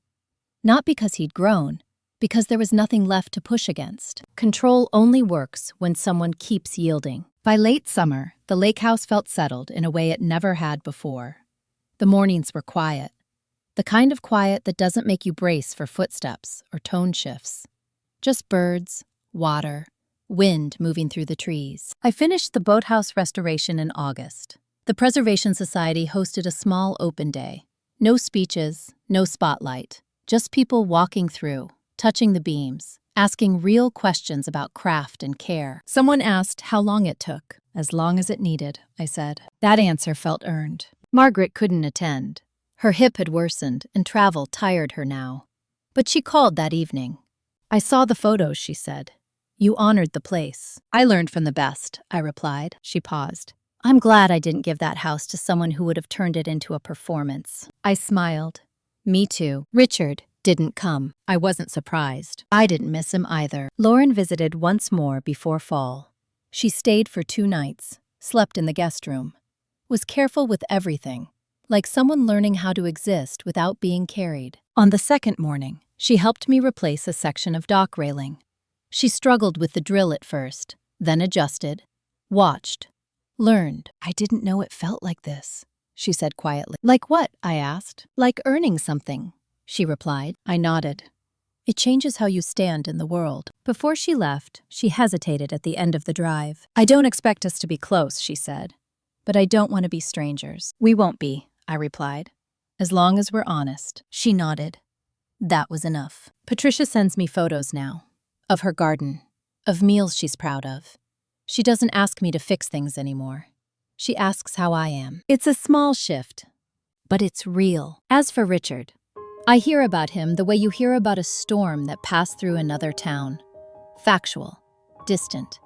Not because he'd grown, because there was nothing left to push against. Control only works when someone keeps yielding. By late summer, the lake house felt settled in a way it never had before. The mornings were quiet. The kind of quiet that doesn't make you brace for footsteps or tone shifts. Just birds, water, wind moving through the trees. I finished the boathouse restoration in August. The Preservation Society hosted a small open day. No speeches, no spotlight, just people walking through, touching the beams, asking real questions about craft and care. Someone asked how long it took. "As long as it needed," I said. That answer felt earned. Margaret couldn't attend. Her hip had worsened and travel tired her now. But she called that evening. "I saw the photos," she said. "You honored the place." "I learned from the best," I replied. She paused. "I'm glad I didn't give that house to someone who would have turned it into a performance." I smiled. Me too. Richard didn't come. I wasn't surprised. I didn't miss him either. Lauren visited once more before fall. She stayed for 2 nights, slept in the guest room, was careful with everything, like someone learning how to exist without being carried. On the second morning, she helped me replace a section of dock railing. She struggled with the drill at first, then adjusted, watched, learned. "I didn't know it felt like this," she said quietly. Like what? I asked. Like earning something, she replied. I nodded. It changes how you stand in the world. Before she left, she hesitated at the end of the drive. I don't expect us to be close, she said. But I don't want to be strangers. We won't be, I replied. As long as we're honest. She nodded. That was enough. Patricia sends me photos now. Of her garden. Of meals she's proud of. She doesn't ask me to fix things anymore. She asks how I am. It's a small shift, but it's real. As for Richard, I hear about him the way you hear about a storm that passed through another town. Factual, distant,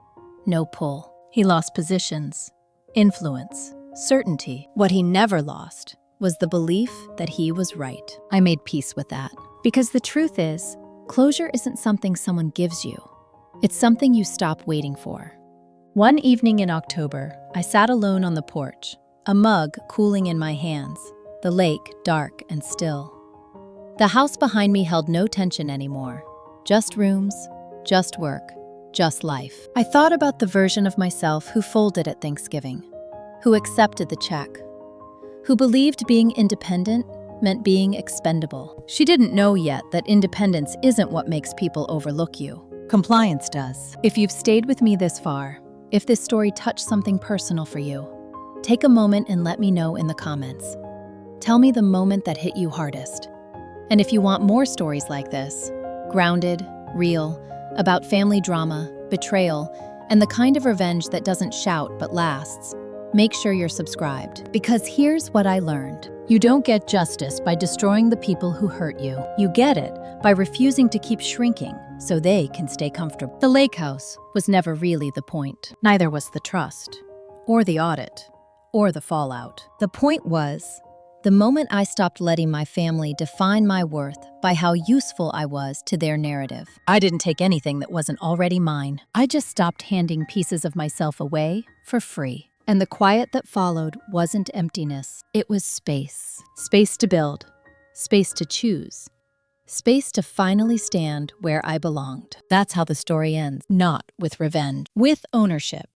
no pull. He lost positions, influence, certainty. What he never lost was the belief that he was right. I made peace with that. Because the truth is, closure isn't something someone gives you. It's something you stop waiting for. One evening in October, I sat alone on the porch, a mug cooling in my hands, the lake dark and still. The house behind me held no tension anymore. Just rooms, just work, just life. I thought about the version of myself who folded at Thanksgiving, who accepted the check, who believed being independent meant being expendable. She didn't know yet that independence isn't what makes people overlook you. Compliance does. If you've stayed with me this far, if this story touched something personal for you, take a moment and let me know in the comments. Tell me the moment that hit you hardest. And if you want more stories like this, grounded, real, about family drama, betrayal, and the kind of revenge that doesn't shout but lasts, make sure you're subscribed. Because here's what I learned. You don't get justice by destroying the people who hurt you. You get it by refusing to keep shrinking so they can stay comfortable. The lake house was never really the point. Neither was the trust, or the audit, or the fallout. The point was, the moment I stopped letting my family define my worth by how useful I was to their narrative. I didn't take anything that wasn't already mine. I just stopped handing pieces of myself away for free. And the quiet that followed wasn't emptiness. It was space. Space to build. Space to choose. Space to finally stand where I belonged. That's how the story ends. Not with revenge. With ownership.